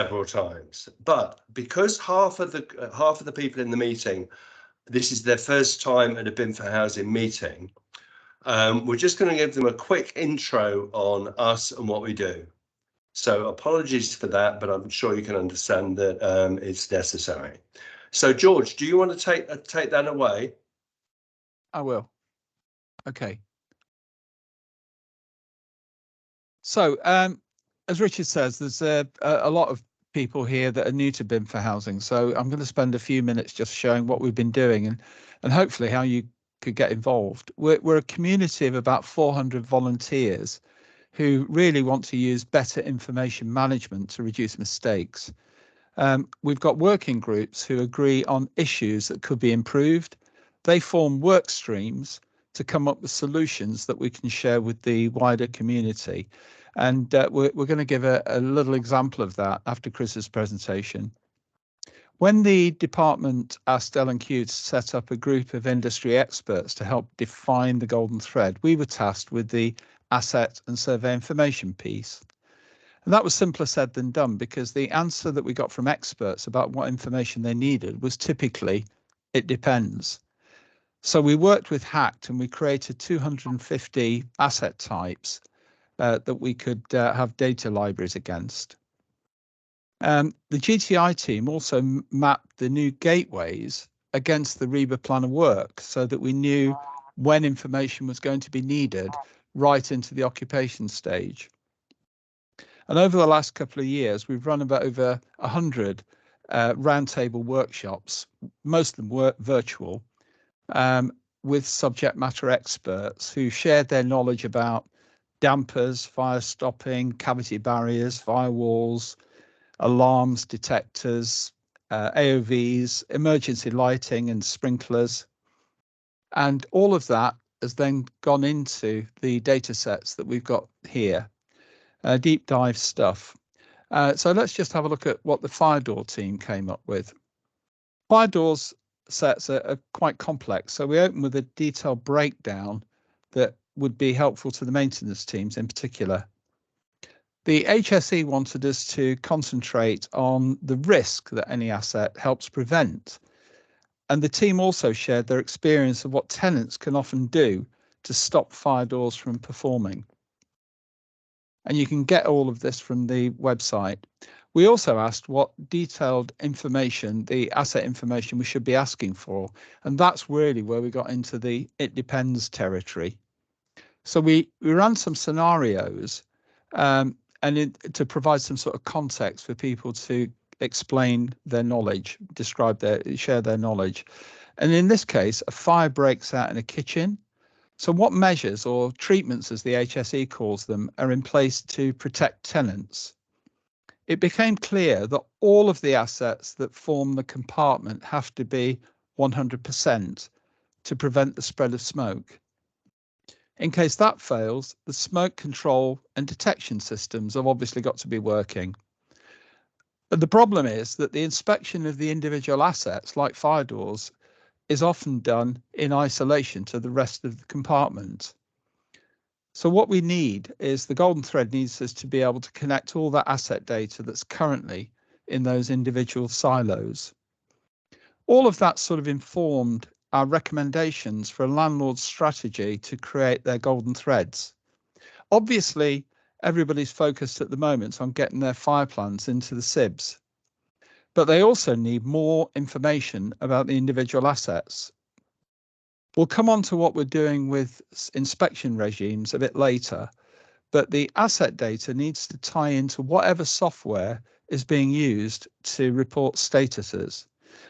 several times, but because half of the people in the meeting, this is their first time at a BIM4Housing meeting, we're just going to give them a quick intro on us and what we do. So apologies for that, but I'm sure you can understand that it's necessary. So George, do you want to take that away? I will. Okay. So as Richard says, there's a lot of people here that are new to BIM4Housing. So I'm going to spend a few minutes just showing what we've been doing and hopefully how you could get involved. We're a community of about 400 volunteers who really want to use better information management to reduce mistakes. We've got working groups who agree on issues that could be improved. They form work streams to come up with solutions that we can share with the wider community. And we're going to give a little example of that after Chris's presentation. When the department asked L&Q to set up a group of industry experts to help define the golden thread, we were tasked with the asset and survey information piece. And that was simpler said than done, because the answer that we got from experts about what information they needed was typically, it depends. So we worked with HACT and we created 250 asset types that we could have data libraries against. The GTI team also mapped the new gateways against the REBA plan of work so that we knew when information was going to be needed right into the occupation stage. And over the last couple of years, we've run about over 100 roundtable workshops, most of them were virtual, with subject matter experts who shared their knowledge about dampers, fire stopping, cavity barriers, firewalls, alarms, detectors, AOVs, emergency lighting and sprinklers. And all of that has then gone into the data sets that we've got here, deep dive stuff. So let's just have a look at what the fire door team came up with. Fire doors sets are quite complex, so we open with a detailed breakdown that would be helpful to the maintenance teams in particular. The HSE wanted us to concentrate on the risk that any asset helps prevent. And the team also shared their experience of what tenants can often do to stop fire doors from performing. And you can get all of this from the website. We also asked what detailed information, the asset information we should be asking for. And that's really where we got into the it depends territory. So we ran some scenarios to provide some sort of context for people to explain their knowledge, share their knowledge. And in this case, a fire breaks out in a kitchen. So what measures or treatments, as the HSE calls them, are in place to protect tenants? It became clear that all of the assets that form the compartment have to be 100% to prevent the spread of smoke. In case that fails, the smoke control and detection systems have obviously got to be working. But the problem is that the inspection of the individual assets, like fire doors, is often done in isolation to the rest of the compartment. So what we need is the golden thread needs us to be able to connect all that asset data that's currently in those individual silos. All of that sort of informed our recommendations for a landlord's strategy to create their golden threads. Obviously, everybody's focused at the moment on getting their fire plans into the SIBs, but they also need more information about the individual assets. We'll come on to what we're doing with inspection regimes a bit later, but the asset data needs to tie into whatever software is being used to report statuses.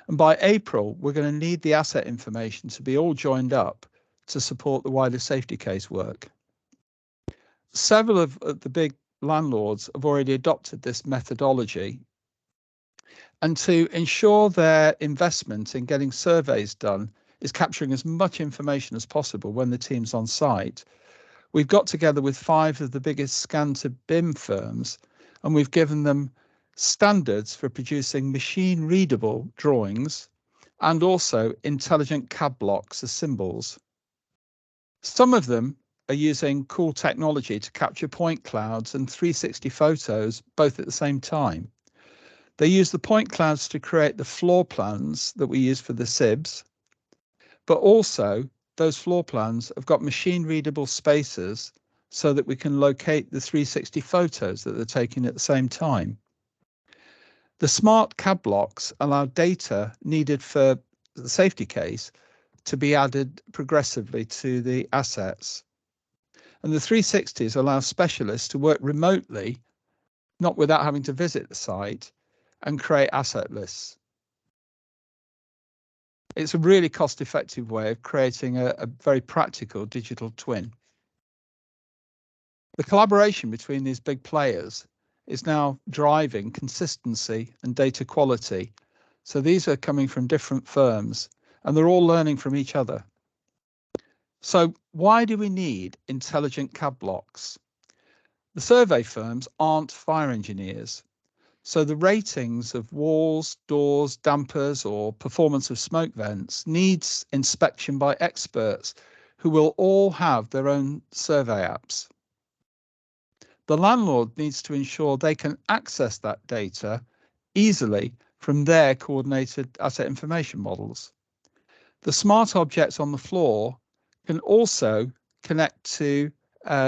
And by April, we're going to need the asset information to be all joined up to support the wider safety case work. Several of the big landlords have already adopted this methodology. And to ensure their investment in getting surveys done is capturing as much information as possible when the team's on site, we've got together with 5 of the biggest scan to BIM firms, and we've given them standards for producing machine readable drawings and also intelligent CAD blocks as symbols. Some of them are using cool technology to capture point clouds and 360 photos both at the same time. They use the point clouds to create the floor plans that we use for the SIBs, but also those floor plans have got machine readable spaces so that we can locate the 360 photos that they're taking at the same time. The smart CAD blocks allow data needed for the safety case to be added progressively to the assets. And the 360s allow specialists to work remotely, not without having to visit the site, and create asset lists. It's a really cost-effective way of creating a very practical digital twin. The collaboration between these big players is now driving consistency and data quality. So these are coming from different firms and they're all learning from each other. So why do we need intelligent CAD blocks? The survey firms aren't fire engineers. So the ratings of walls, doors, dampers, or performance of smoke vents needs inspection by experts who will all have their own survey apps. The landlord needs to ensure they can access that data easily from their coordinated asset information models. The smart objects on the floor can also connect to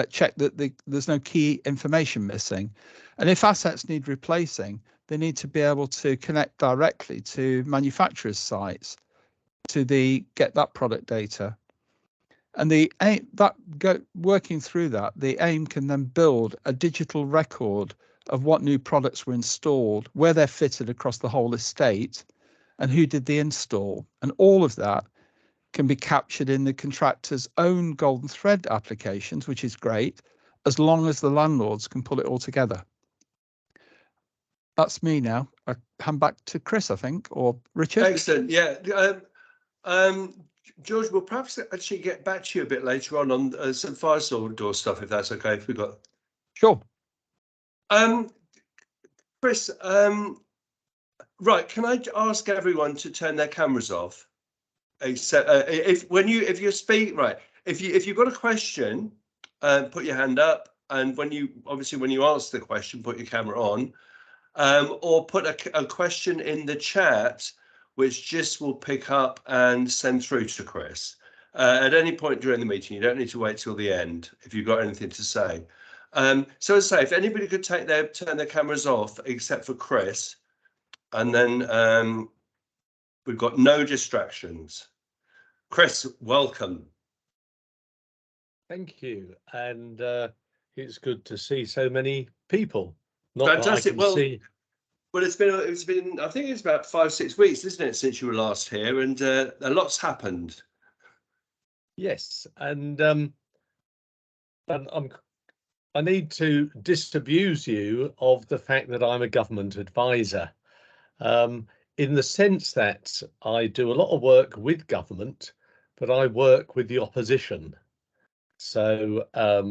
check that there's no key information missing. And if assets need replacing, they need to be able to connect directly to manufacturers' sites to get that product data. And working through that, the aim can then build a digital record of what new products were installed, where they're fitted across the whole estate, and who did the install. And all of that can be captured in the contractor's own golden thread applications, which is great, as long as the landlords can pull it all together. That's me now. I hand back to Chris, I think, or Richard. Excellent. Yeah. George, we'll perhaps actually get back to you a bit later on some fire door stuff, if that's okay. If we got. Sure. Chris, right. Can I ask everyone to turn their cameras off? Except if you speak, right. If you've got a question, put your hand up, and when you ask the question, put your camera on, or put a question in the chat, which just will pick up and send through to Chris at any point during the meeting. You don't need to wait till the end if you've got anything to say. So as I say, if anybody could turn their cameras off except for Chris, and then we've got no distractions. Chris, welcome. Thank you, and it's good to see so many people. Fantastic. Well, it's been I think it's about 5-6 weeks, isn't it, since you were last here, and a lot's happened. Yes, and I need to disabuse you of the fact that I'm a government advisor, in the sense that I do a lot of work with government, but I work with the opposition. So I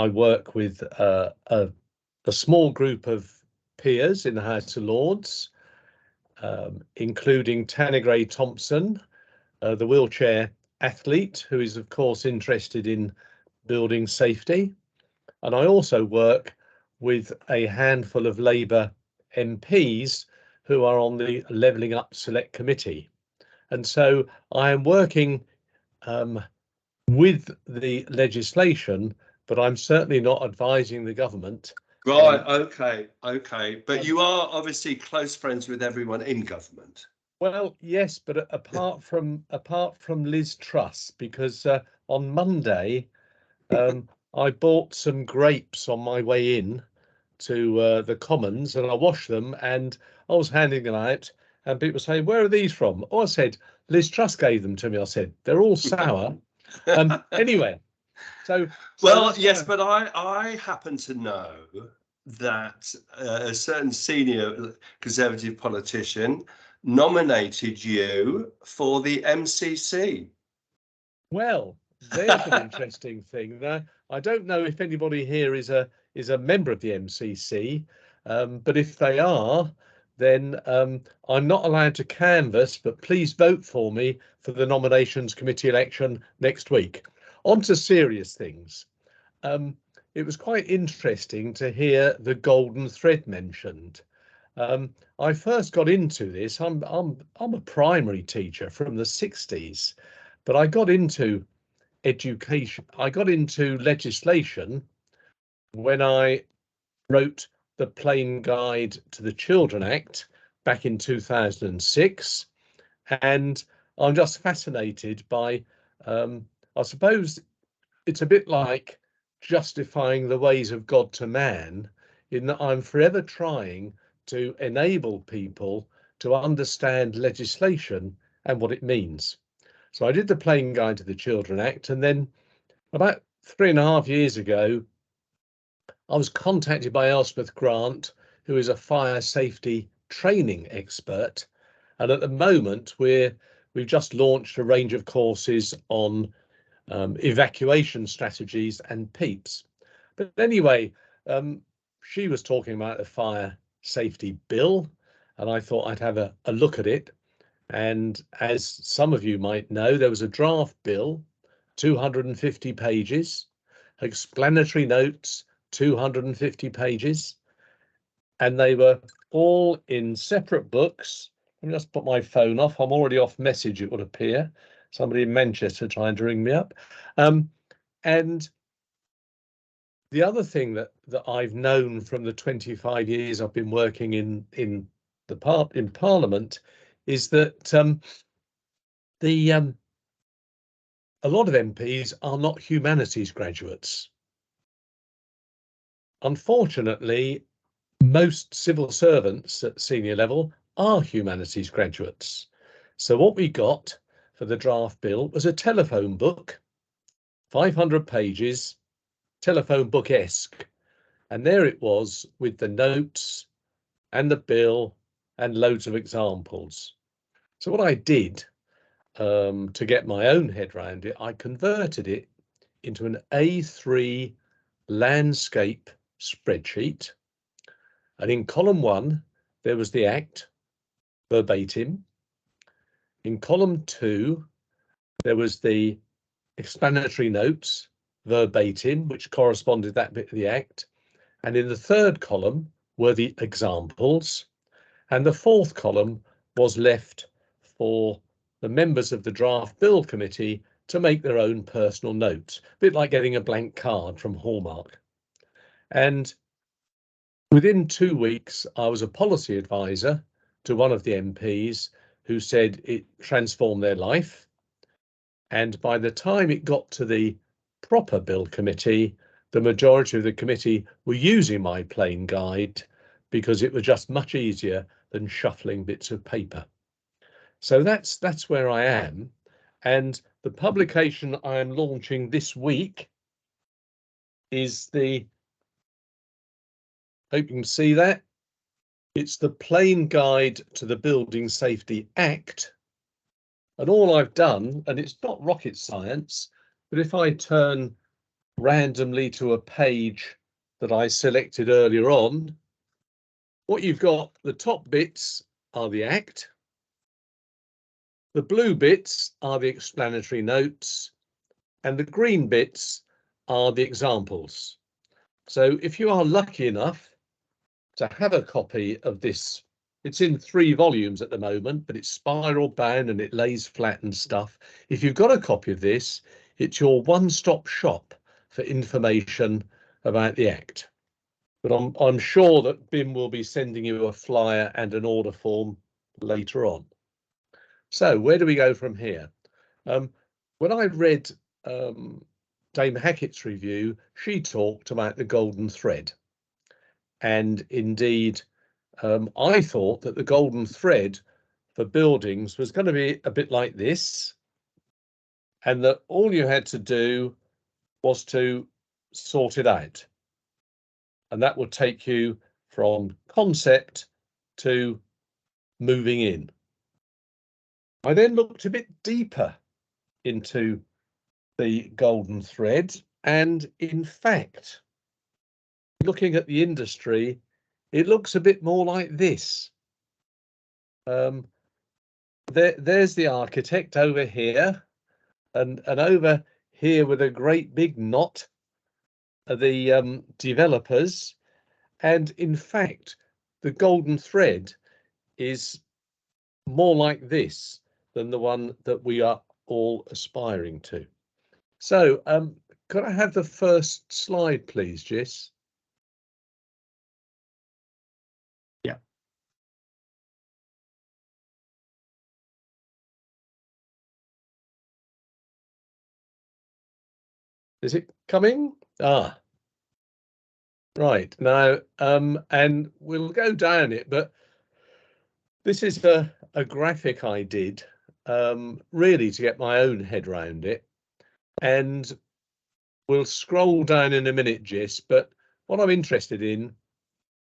work with a small group of peers in the House of Lords, including Tanner Gray Thompson, the wheelchair athlete, who is of course interested in building safety. And I also work with a handful of Labour MPs who are on the Levelling Up Select Committee. And so I am working with the legislation, but I'm certainly not advising the government. Right, okay. But you are obviously close friends with everyone in government. Well, yes, but apart from Liz Truss, because on Monday I bought some grapes on my way in to the Commons, and I washed them, and I was handing them out, and people saying, "Where are these from?" Oh, I said, "Liz Truss gave them to me." I said, "They're all sour." Anyway, so well, yes, but I happen to know that a certain senior Conservative politician nominated you for the MCC. Well, there's an interesting thing. Now, I don't know if anybody here is a member of the MCC, but if they are, then I'm not allowed to canvass, but please vote for me for the nominations committee election next week. On to serious things. It was quite interesting to hear the golden thread mentioned. I first got into this. I'm a primary teacher from the 60s, but I got into education. I got into legislation when I wrote the Plain Guide to the Children Act back in 2006, and I'm just fascinated by. I suppose it's a bit like justifying the ways of God to man, in that I'm forever trying to enable people to understand legislation and what it means. So I did the Plain Guide to the Children Act, and then about 3.5 years ago, I was contacted by Elspeth Grant, who is a fire safety training expert. And at the moment, we've just launched a range of courses on evacuation strategies and PEEPs. But anyway, she was talking about the fire safety bill, and I thought I'd have a look at it. And as some of you might know, there was a draft bill, 250 pages, explanatory notes, 250 pages, and they were all in separate books. Let me just put my phone off. I'm already off message, it would appear. Somebody in Manchester trying to ring me up. And the other thing that I've known from the 25 years I've been working in Parliament is that a lot of MPs are not humanities graduates. Unfortunately, most civil servants at senior level are humanities graduates. So what we got for the draft bill was a telephone book, 500 pages, telephone book-esque. And there it was with the notes and the bill and loads of examples. So what I did to get my own head around it, I converted it into an A3 landscape spreadsheet. And in column 1, there was the Act verbatim. In column 2, there was the explanatory notes verbatim, which corresponded that bit of the Act. And in the third column were the examples. And the fourth column was left for the members of the draft bill committee to make their own personal notes, a bit like getting a blank card from Hallmark. And within 2 weeks, I was a policy advisor to one of the MPs who said it transformed their life. And by the time it got to the proper bill committee, the majority of the committee were using my plain guide because it was just much easier than shuffling bits of paper. So that's where I am. And the publication I am launching this week is the, hope you can see that, it's the Plain Guide to the Building Safety Act. And all I've done, and it's not rocket science, but if I turn randomly to a page that I selected earlier on, what you've got, the top bits are the Act, the blue bits are the explanatory notes, and the green bits are the examples. So if you are lucky enough to have a copy of this, it's in 3 volumes at the moment, but it's spiral bound and it lays flat and stuff. If you've got a copy of this, it's your one-stop shop for information about the Act. But I'm sure that BIM will be sending you a flyer and an order form later on. So where do we go from here? When I read Dame Hackett's review, she talked about the golden thread. And indeed, I thought that the golden thread for buildings was going to be a bit like this, and that all you had to do was to sort it out. And that would take you from concept to moving in. I then looked a bit deeper into the golden thread, and in fact, looking at the industry, it looks a bit more like this. There's the architect over here, and over here with a great big knot are the developers. And in fact, the golden thread is more like this than the one that we are all aspiring to. So could I have the first slide, please, Jess? Yeah. Is it coming? Ah, right. Now, and we'll go down it, but this is a graphic I did really to get my own head around it. And we'll scroll down in a minute, Jess, but what I'm interested in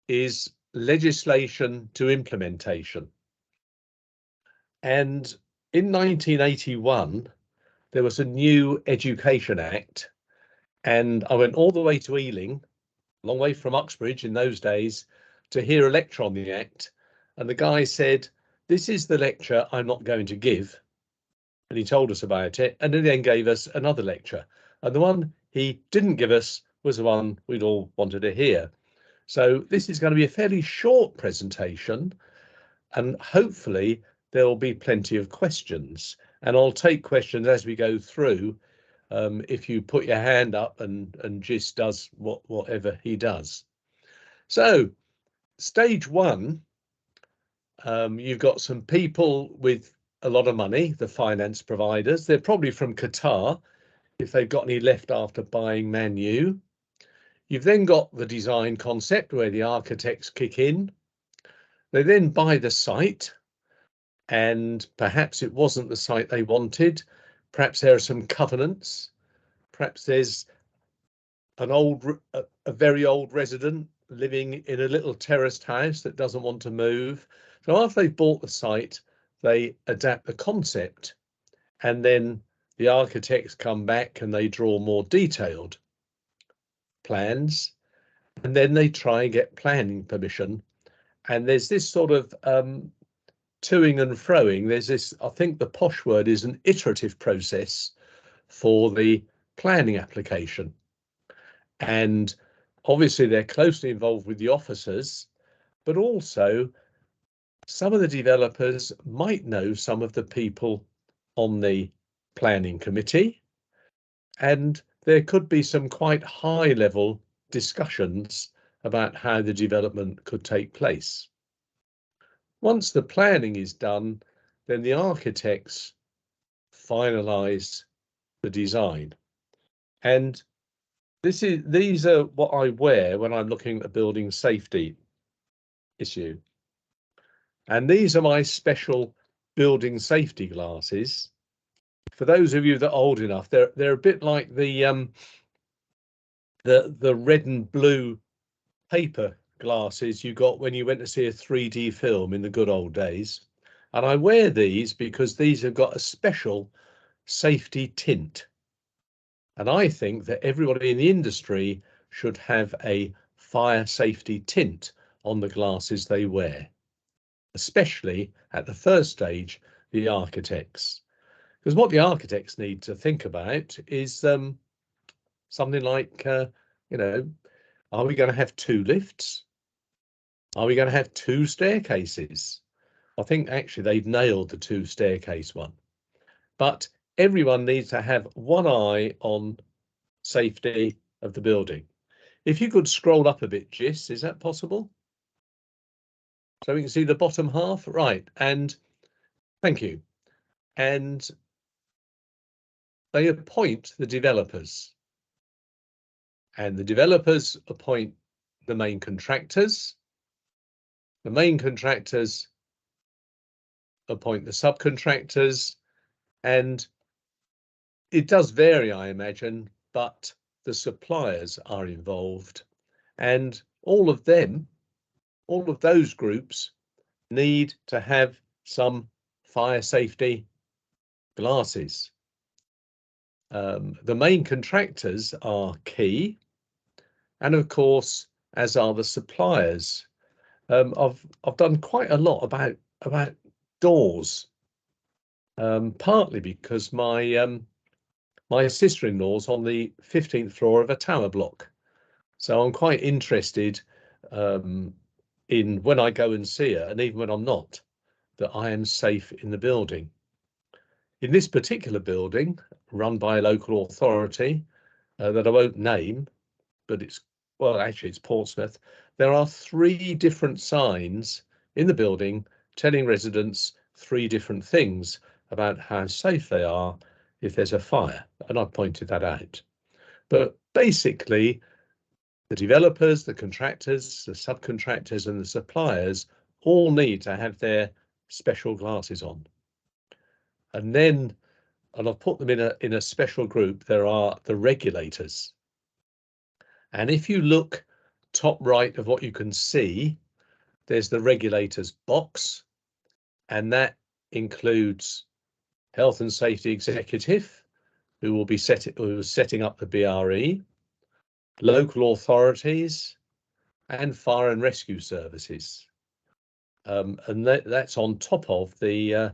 is legislation to implementation. And in 1981, there was a new Education Act, and I went all the way to Ealing, a long way from Uxbridge in those days, to hear a lecture on the Act. And the guy said, "This is the lecture I'm not going to give." And he told us about it, and he then gave us another lecture. And the one he didn't give us was the one we'd all wanted to hear. So this is going to be a fairly short presentation, and hopefully there will be plenty of questions. And I'll take questions as we go through. If you put your hand up and Gis does whatever he does. So stage one, you've got some people with a lot of money, the finance providers. They're probably from Qatar, if they've got any left after buying Man U. You've then got the design concept where the architects kick in. They then buy the site, and perhaps it wasn't the site they wanted. Perhaps there are some covenants. Perhaps there's a very old resident living in a little terraced house that doesn't want to move. So after they've bought the site, they adapt the concept, and then the architects come back and they draw more detailed plans, and then they try and get planning permission. And there's this sort of toing and froing. There's this, I think the posh word is an iterative process for the planning application. And obviously they're closely involved with the officers, but also some of the developers might know some of the people on the planning committee, and there could be some quite high level discussions about how the development could take place. Once the planning is done, then the architects finalize the design. And these are what I wear when I'm looking at a building safety issue. And these are my special building safety glasses. For those of you that are old enough, they're a bit like the red and blue paper glasses you got when you went to see a 3D film in the good old days. And I wear these because these have got a special safety tint. And I think that everybody in the industry should have a fire safety tint on the glasses they wear, especially at the first stage, the architects. Because what the architects need to think about is something like, you know, are we going to have 2 lifts? Are we going to have 2 staircases? I think actually they've nailed the 2 staircase one. But everyone needs to have one eye on safety of the building. If you could scroll up a bit, Gis, is that possible? So we can see the bottom half, right? And thank you. And they appoint the developers. And the developers appoint the main contractors. The main contractors appoint the subcontractors. And it does vary, I imagine, but the suppliers are involved. And all of them, all of those groups need to have some fire safety glasses. The main contractors are key, and of course, as are the suppliers. I've done quite a lot about doors, partly because my sister-in-law's on the 15th floor of a tower block, so I'm quite interested in when I go and see her, and even when I'm not, that I am safe in the building. In this particular building, run by a local authority that I won't name, but actually it's Portsmouth, there are 3 different signs in the building telling residents 3 different things about how safe they are if there's a fire, and I pointed that out. But basically, the developers, the contractors, the subcontractors and the suppliers all need to have their special glasses on. And I've put them in a special group, there are the regulators. And if you look top right of what you can see, there's the regulators box, and that includes Health and Safety Executive, who will be setting up the BRE, local authorities, and fire and rescue services. And that's on top of the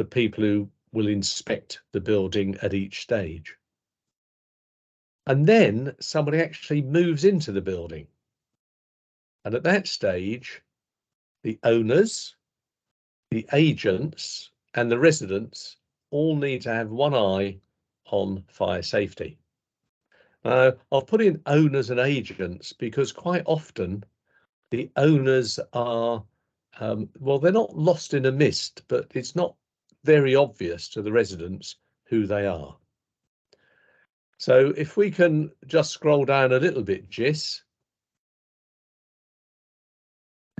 people who will inspect the building at each stage. And then somebody actually moves into the building. And at that stage, the owners, the agents, and the residents all need to have one eye on fire safety. Now, I've put in owners and agents because quite often the owners are, well, they're not lost in a mist, but it's not very obvious to the residents who they are. So if we can just scroll down a little bit, Jis.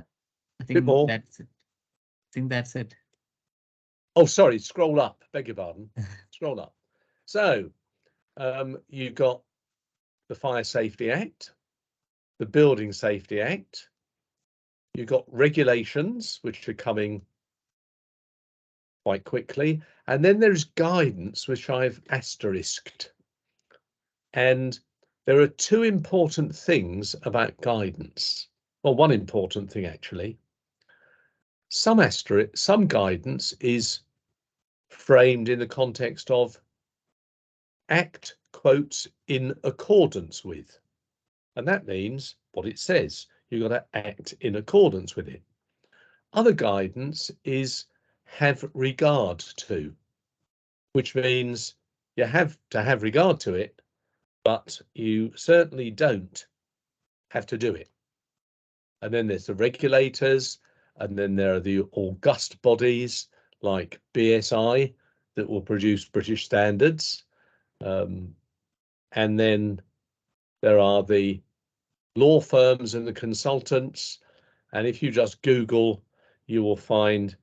I think more. that's it. I think that's it. Oh, sorry, scroll up, beg your pardon. Scroll up. So you've got the Fire Safety Act, the Building Safety Act, you've got regulations, which are coming quite quickly, and then there's guidance, which I've asterisked. And there are 2 important things about guidance. Well, one important thing, actually. Some guidance is framed in the context of act quotes in accordance with. And that means what it says. You've got to act in accordance with it. Other guidance is have regard to, which means you have to have regard to it, but you certainly don't have to do it. And then there's the regulators, and then there are the august bodies like BSI that will produce British standards. And then there are the law firms and the consultants. And if you just Google, you will find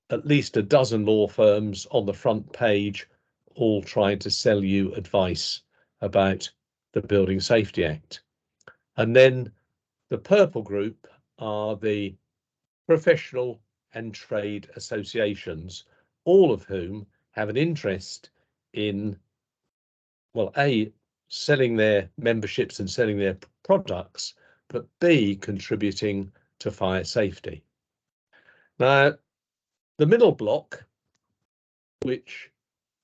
at least a dozen law firms on the front page, all trying to sell you advice about the Building Safety Act. And then the purple group are the professional and trade associations, all of whom have an interest in, well, A, selling their memberships and selling their products, but B, contributing to fire safety. Now, the middle block, which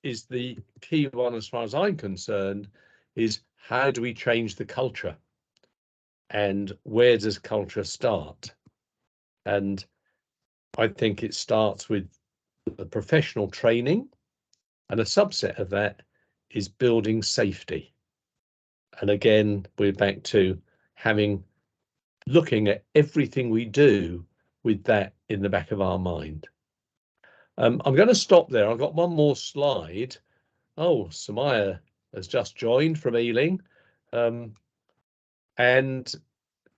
is the key one as far as I'm concerned, is how do we change the culture? And where does culture start? And I think it starts with the professional training, and a subset of that is building safety. And again, we're back to looking at everything we do with that in the back of our mind. I'm going to stop there. I've got one more slide. Oh, Samaya has just joined from Ealing. And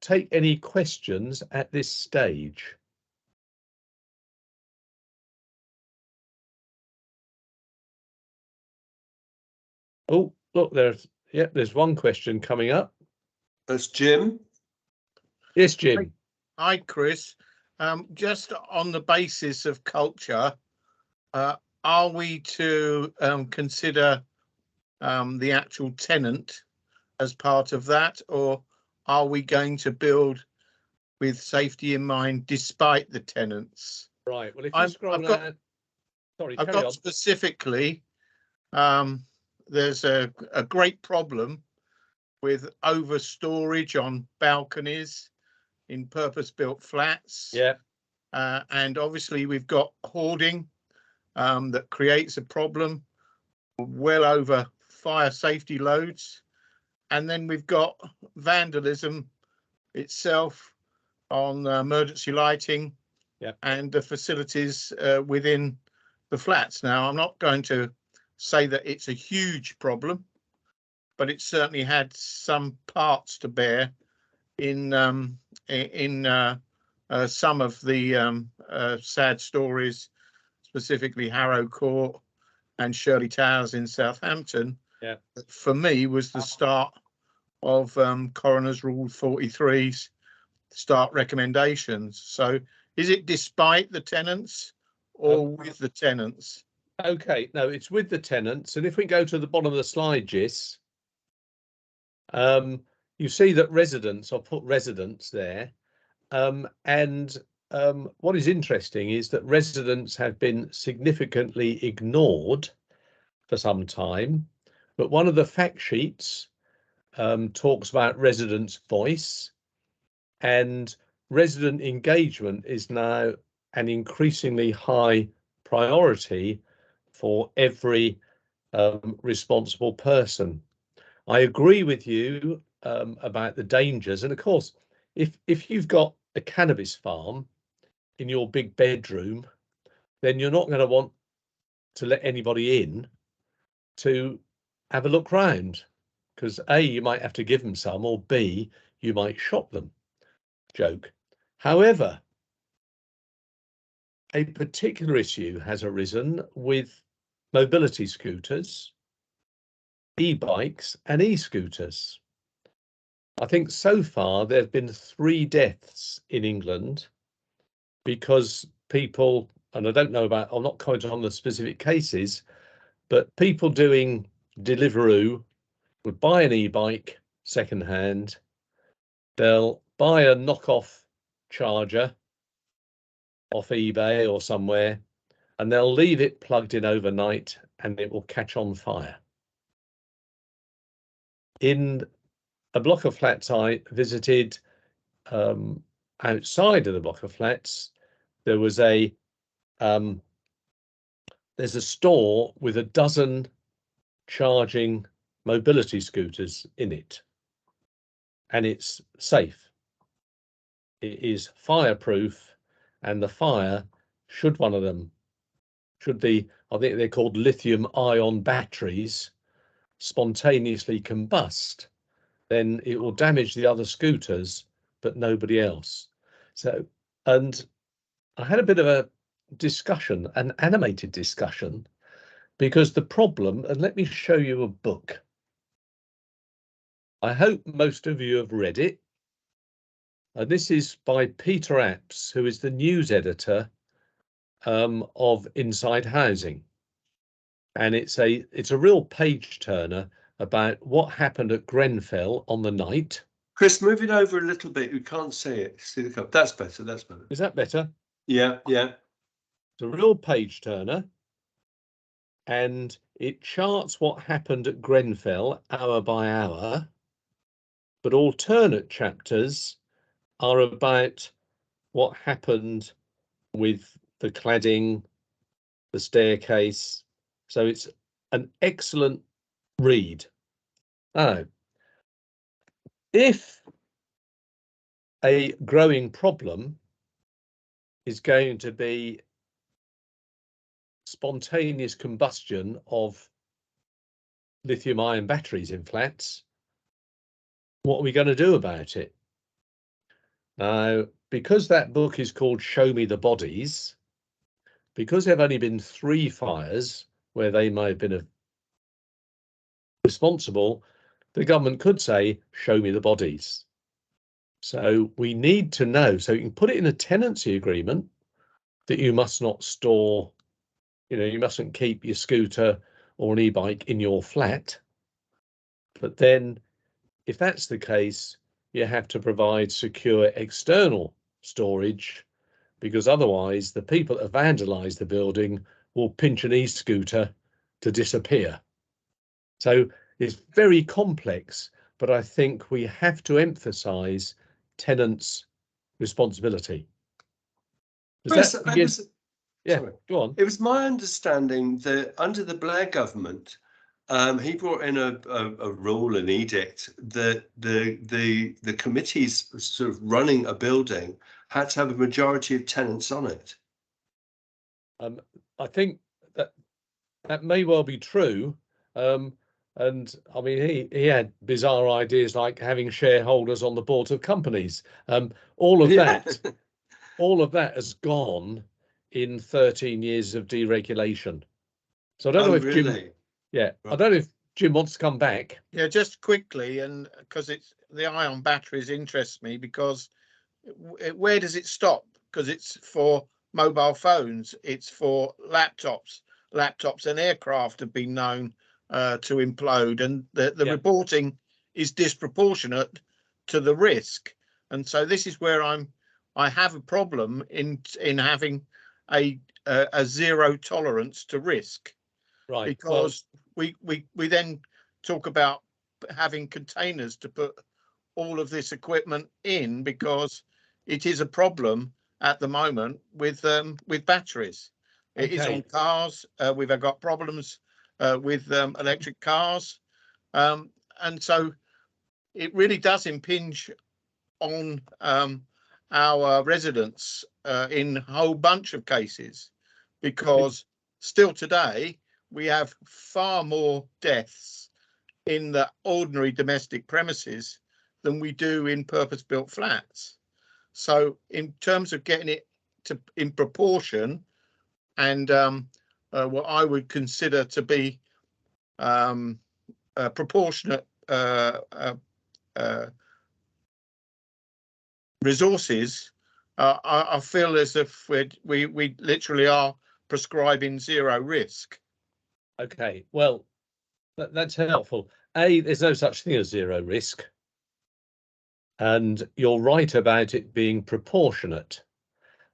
take any questions at this stage. Oh, look, there's one question coming up. That's Jim. Yes, Jim. Hi, Chris. Just on the basis of culture, are we to consider the actual tenant as part of that, or are we going to build with safety in mind despite the tenants? Right. Well, if you scroll down, sorry, I've got specifically, there's a great problem with over storage on balconies in purpose-built flats. Yeah. And obviously we've got hoarding that creates a problem well over fire safety loads. And then we've got vandalism itself on emergency lighting and the facilities within the flats. Now, I'm not going to say that it's a huge problem, but it certainly had some parts to bear in some of the sad stories, specifically Harrow Court and Shirley Towers in Southampton. Yeah. For me, was the start of Coroner's Rule 43's start recommendations. So is it despite the tenants or with the tenants? Okay, no, it's with the tenants. And if we go to the bottom of the slide, Gis, you see that residents, I'll put residents there. What is interesting is that residents have been significantly ignored for some time. But one of the fact sheets talks about residents' voice, and resident engagement is now an increasingly high priority for every responsible person. I agree with you about the dangers, and of course, if you've got a cannabis farm in your big bedroom, then you're not going to want to let anybody in to have a look round, because A, you might have to give them some, or B, you might shop them. Joke. However, a particular issue has arisen with mobility scooters, e-bikes and e-scooters. I think so far there have been 3 deaths in England because people, and I don't know about, I'll not comment on the specific cases, but people doing Deliveroo would buy an e-bike secondhand, they'll buy a knockoff charger off eBay or somewhere, and they'll leave it plugged in overnight and it will catch on fire. In a block of flats I visited, outside of the block of flats, there was there's a store with a dozen charging mobility scooters in it, and it's safe. It is fireproof, and the fire, should one of them, should the, I think they're called lithium ion batteries, spontaneously combust, then it will damage the other scooters, but nobody else. So, and I had a bit of a discussion, an animated discussion, because the problem, and let me show you a book. I hope most of you have read it. And this is by Peter Apps, who is the news editor of Inside Housing. And it's a real page turner about what happened at Grenfell on the night. Chris, move it over a little bit. You can't see it. See the cup. That's better. That's better. Is that better? Yeah, yeah. It's a real page turner. And it charts what happened at Grenfell hour by hour. But alternate chapters are about what happened with the cladding, the staircase. So it's an excellent read. Now, if a growing problem is going to be spontaneous combustion of lithium-ion batteries in flats, what are we going to do about it? Now, because that book is called Show Me the Bodies, because there have only been 3 fires where they may have been responsible, the government could say, show me the bodies. So we need to know, so you can put it in a tenancy agreement that you must not store, you mustn't keep your scooter or an e-bike in your flat. But then if that's the case, you have to provide secure external storage, because otherwise the people that vandalize the building will pinch an e-scooter to disappear. So it's very complex, but I think we have to emphasize tenants responsibility. Does Chris, that I begin- was- Yeah, sorry. go on. It was my understanding that under the Blair government, he brought in a rule, an edict, that the committees sort of running a building had to have a majority of tenants on it. I think that may well be true. And I mean, he had bizarre ideas like having shareholders on the boards of companies. All of that has gone in 13 years of deregulation. So I don't know if Jim, really? I don't know if Jim wants to come back. Yeah, just quickly, and because it's the ion batteries interest me, because where does it stop? Because it's for mobile phones, it's for laptops. Laptops and aircraft have been known to implode, and the reporting is disproportionate to the risk. And so this is where I have a problem in having a zero tolerance to risk, Right. because we then talk about having containers to put all of this equipment in, because it is a problem at the moment with batteries. It is on cars. We've got problems with electric cars, and so it really does impinge on our residents in a whole bunch of cases, because still today we have far more deaths in the ordinary domestic premises than we do in purpose-built flats. So in terms of getting it to in proportion, and what I would consider to be proportionate resources, I feel as if we literally are prescribing zero risk. Okay, well, that's helpful. There's no such thing as zero risk. And you're right about it being proportionate,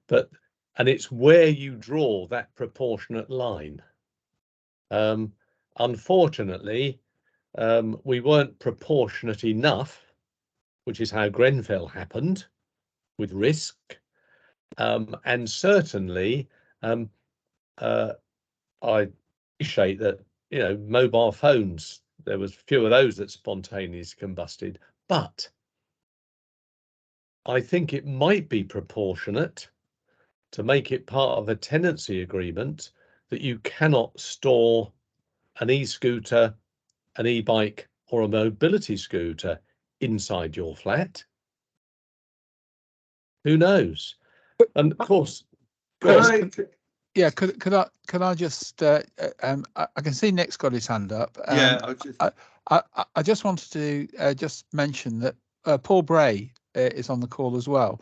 and it's where you draw that proportionate line. Unfortunately, we weren't proportionate enough, which is how Grenfell happened with risk. And certainly, I appreciate that, mobile phones, there was few of those that spontaneously combusted, but I think it might be proportionate to make it part of a tenancy agreement that you cannot store an e-scooter, an e-bike, or a mobility scooter inside your flat. Who knows? And of course, Chris, could I just I can see Nick's got his hand up. I just wanted to just mention that Paul Bray is on the call as well.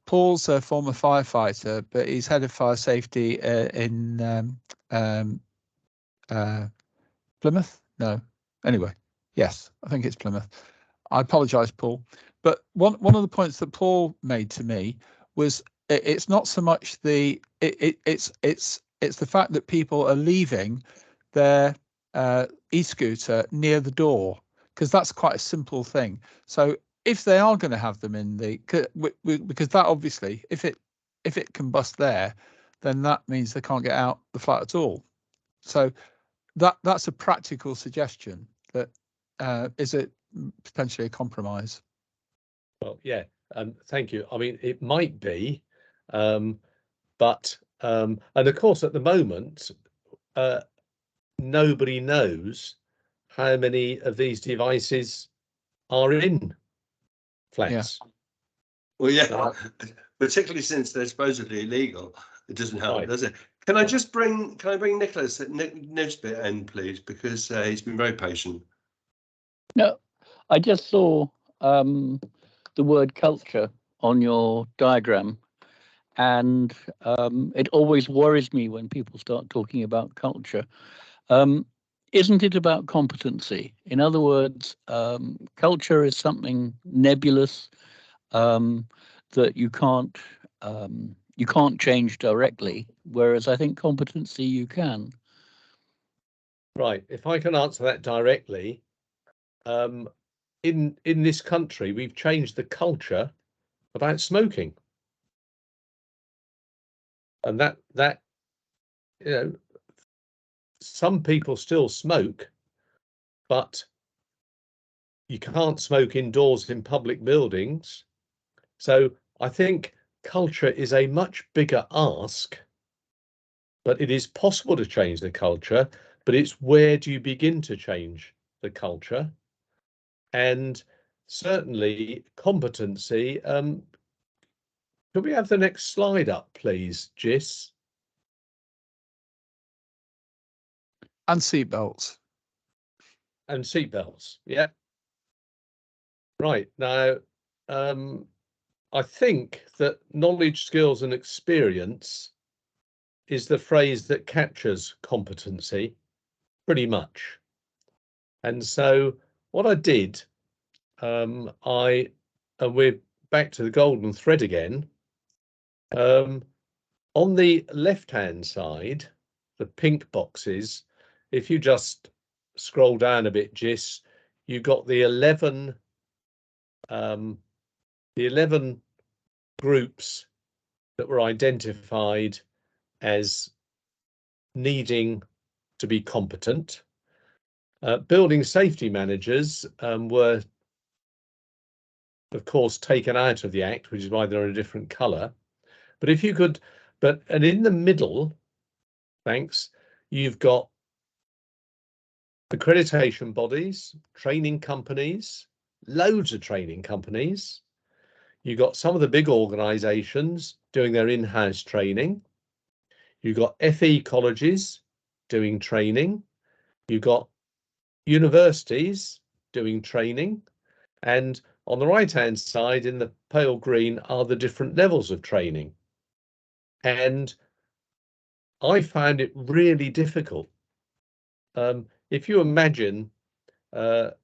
Paul's a former firefighter, but he's head of fire safety in Plymouth. No, anyway, yes, I think it's Plymouth. I apologise, Paul. But one of the points that Paul made to me was it's not so much it's the fact that people are leaving their e-scooter near the door, because that's quite a simple thing. So if they are going to have them in because that obviously, if it combusts there, then that means they can't get out the flat at all. So that's a practical suggestion that is it potentially a compromise. Well, yeah, thank you. I mean, it might be, but and of course, at the moment, nobody knows how many of these devices are in flats. Yeah. Well, yeah, particularly since they're supposedly illegal, it doesn't help, does it? Can I bring Nicholas Nisbet in, please, because he's been very patient. No, I just saw the word culture on your diagram, and it always worries me when people start talking about culture. Isn't it about competency? In other words, culture is something nebulous that you can't change directly, whereas I think competency you can. Right. If I can answer that directly, in this country, we've changed the culture about smoking. and that you know, some people still smoke, but you can't smoke indoors in public buildings. So I think culture is a much bigger ask, but it is possible to change the culture, but it's where do you begin to change the culture? And certainly competency. Could we have the next slide up, please, Jis? And seatbelts. And seatbelts, yeah. Right, now, I think that knowledge, skills and experience is the phrase that captures competency pretty much. And so what I did, and we're back to the golden thread again. On the left-hand side, the pink boxes, if you just scroll down a bit, Jis, you got the 11 groups that were identified as needing to be competent. Building safety managers were, of course, taken out of the Act, which is why they're a different colour. But if you could, and in the middle, thanks, you've got accreditation bodies, training companies, loads of training companies. You've got some of the big organisations doing their in-house training. You've got FE colleges doing training. You've got universities doing training. And on the right-hand side in the pale green are the different levels of training. And I found it really difficult. If you imagine the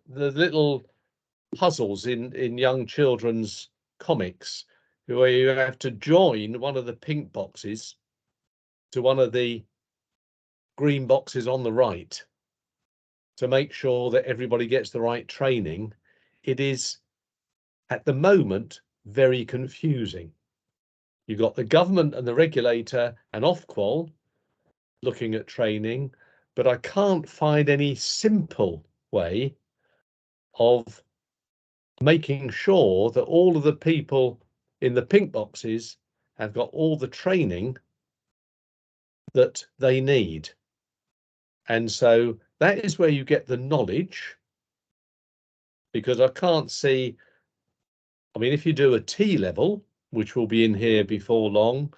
little puzzles in young children's comics, where you have to join one of the pink boxes to one of the green boxes on the right to make sure that everybody gets the right training, it is at the moment very confusing. You've got the government and the regulator and Ofqual looking at training, but I can't find any simple way of making sure that all of the people in the pink boxes have got all the training that they need. And so that is where you get the knowledge, because I can't see, I mean, if you do a T level, which will be in here before long,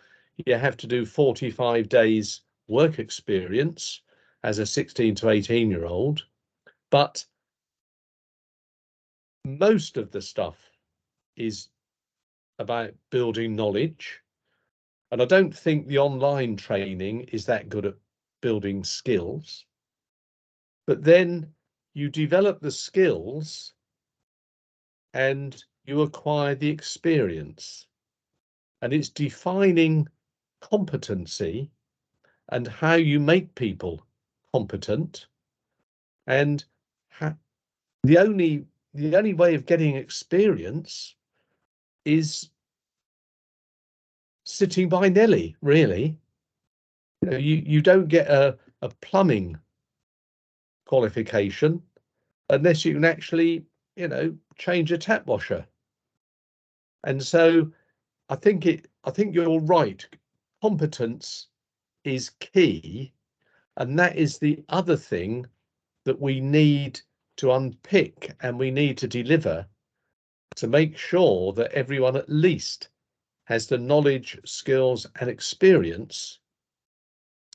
you have to do 45 days work experience as a 16 to 18-year-old, but most of the stuff is about building knowledge. And I don't think the online training is that good at building skills. But then you develop the skills and you acquire the experience. And it's defining competency and how you make people competent. And the only way of getting experience is sitting by Nelly, really. You know, you don't get a plumbing qualification unless you can actually, you know, change a tap washer. And so I think you're right. Competence is key, and that is the other thing that we need to unpick and we need to deliver to make sure that everyone at least has the knowledge, skills and experience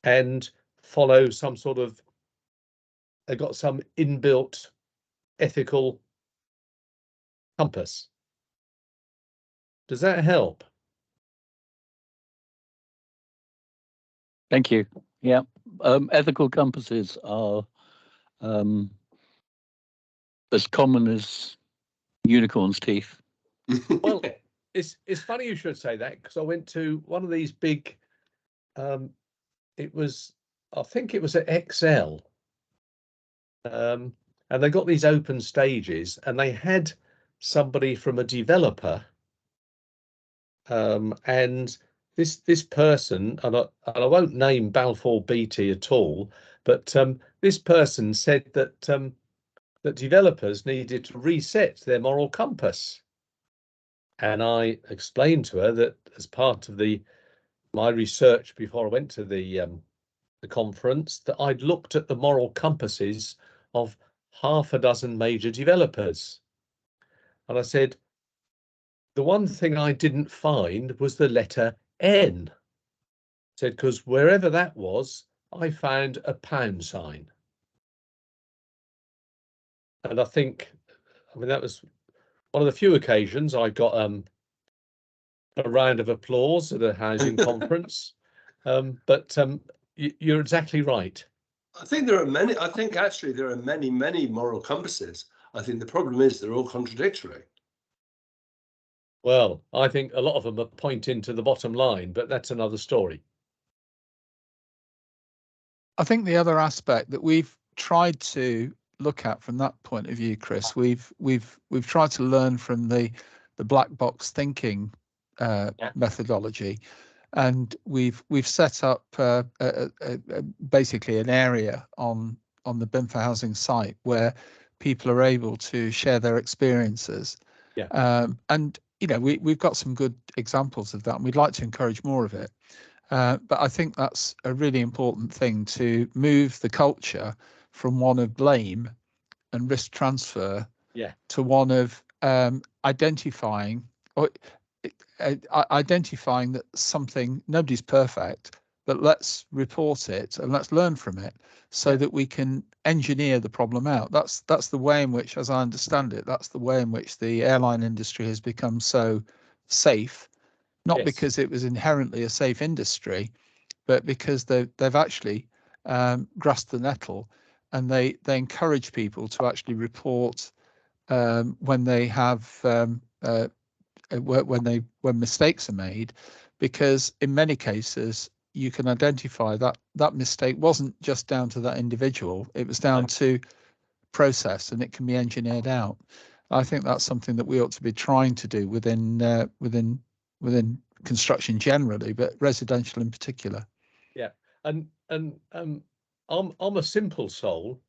and follow some sort of, they've got some inbuilt ethical compass. Does that help? Thank you. Yeah, ethical compasses are as common as unicorn's teeth. Well, it's funny you should say that, because I went to one of these big, it was, I think it was at XL, and they got these open stages and they had somebody from a developer, and this person, and I won't name Balfour Beatty at all, but this person said that that developers needed to reset their moral compass. And I explained to her that as part of my research before I went to the conference, that I'd looked at the moral compasses of half a dozen major developers. And I said, the one thing I didn't find was the letter N. I said, because wherever that was, I found a pound sign. And I mean, that was one of the few occasions I got a round of applause at a housing conference. But you're exactly right. I think there are many. I think actually there are many moral compasses. I think the problem is they're all contradictory. Well, I think a lot of them are pointing to the bottom line, but that's another story. I think the other aspect that we've tried to look at from that point of view, Chris, we've tried to learn from the black box thinking methodology, and we've set up basically an area on the BIM4Housing site where people are able to share their experiences. And we've got some good examples of that, and we'd like to encourage more of it. But I think that's a really important thing, to move the culture from one of blame and risk transfer to one of identifying that something, nobody's perfect, but let's report it and let's learn from it so that we can engineer the problem out. That's the way in which, as I understand it, that's the way in which the airline industry has become so safe, not because it was inherently a safe industry, but because they've actually grasped the nettle, and they encourage people to actually report when they have when mistakes are made, because in many cases you can identify that mistake wasn't just down to that individual, it was down to process, and it can be engineered out. I think that's something that we ought to be trying to do within construction generally, but residential in particular. And I'm a simple soul,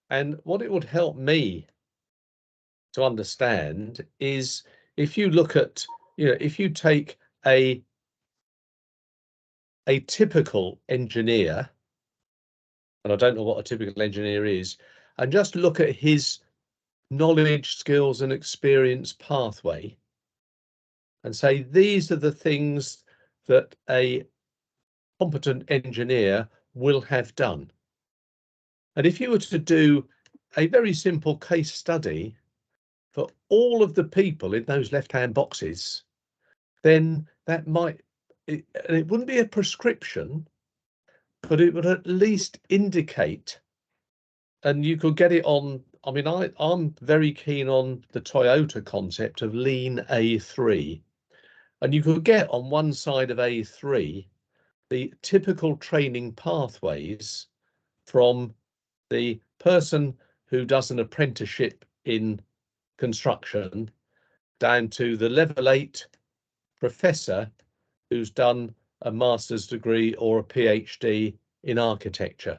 and what it would help me to understand is, if you look at, if you take a typical engineer, and I don't know what a typical engineer is, and just look at his knowledge, skills and experience pathway, and say these are the things that a competent engineer will have done. And if you were to do a very simple case study for all of the people in those left-hand boxes, then that it wouldn't be a prescription, but it would at least indicate, and you could get it on. I mean, I'm very keen on the Toyota concept of lean A3, and you could get on one side of A3 the typical training pathways from the person who does an apprenticeship in construction down to the level 8 professor who's done a master's degree or a PhD in architecture.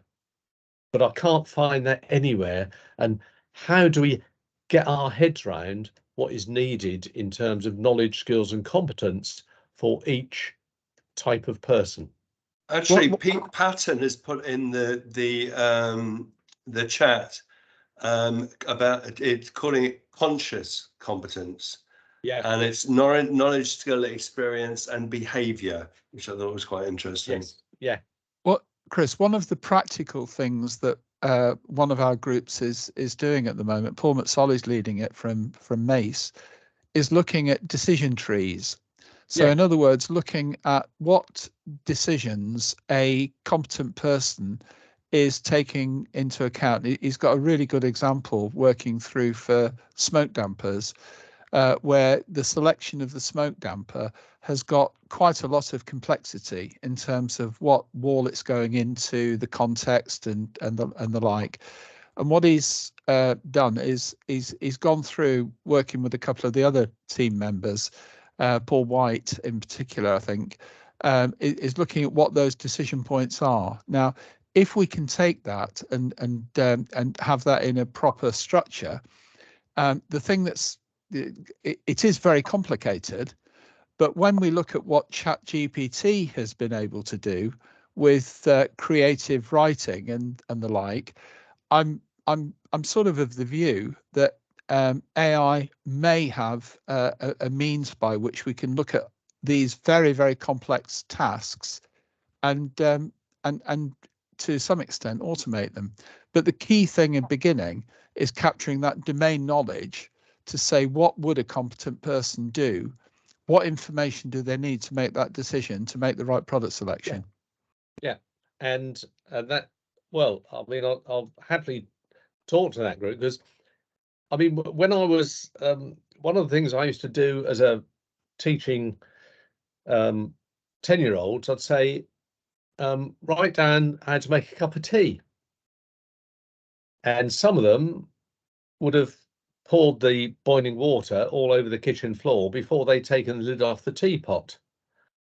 But I can't find that anywhere. And how do we get our heads around what is needed in terms of knowledge, skills and competence for each type of person? Actually, Pete Patton has put in the chat about it, calling it conscious competence. And it's knowledge, skill, experience and behavior, which I thought was quite interesting. Well, Chris, one of the practical things that one of our groups is doing at the moment, Paul McSolly's leading it from Mace, is looking at decision trees. So in other words, looking at what decisions a competent person is taking into account. He's got a really good example working through for smoke dampers, where the selection of the smoke damper has got quite a lot of complexity in terms of what wall it's going into, the context and the like. And what he's done is he's gone through working with a couple of the other team members, Paul White in particular, I think, is looking at what those decision points are. Now, if we can take that and have that in a proper structure, the thing it is very complicated, but when we look at what ChatGPT has been able to do with creative writing and the like, I'm sort of the view that AI may have a means by which we can look at these very, very complex tasks and to some extent automate them. But the key thing in beginning is capturing that domain knowledge to say, what would a competent person do? What information do they need to make that decision, to make the right product selection? Yeah. And that, well, I mean, I'll happily talk to that group, because I mean, when I was one of the things I used to do as a teaching 10-year-olds, I'd say, write down how to make a cup of tea, and some of them would have poured the boiling water all over the kitchen floor before they'd taken the lid off the teapot.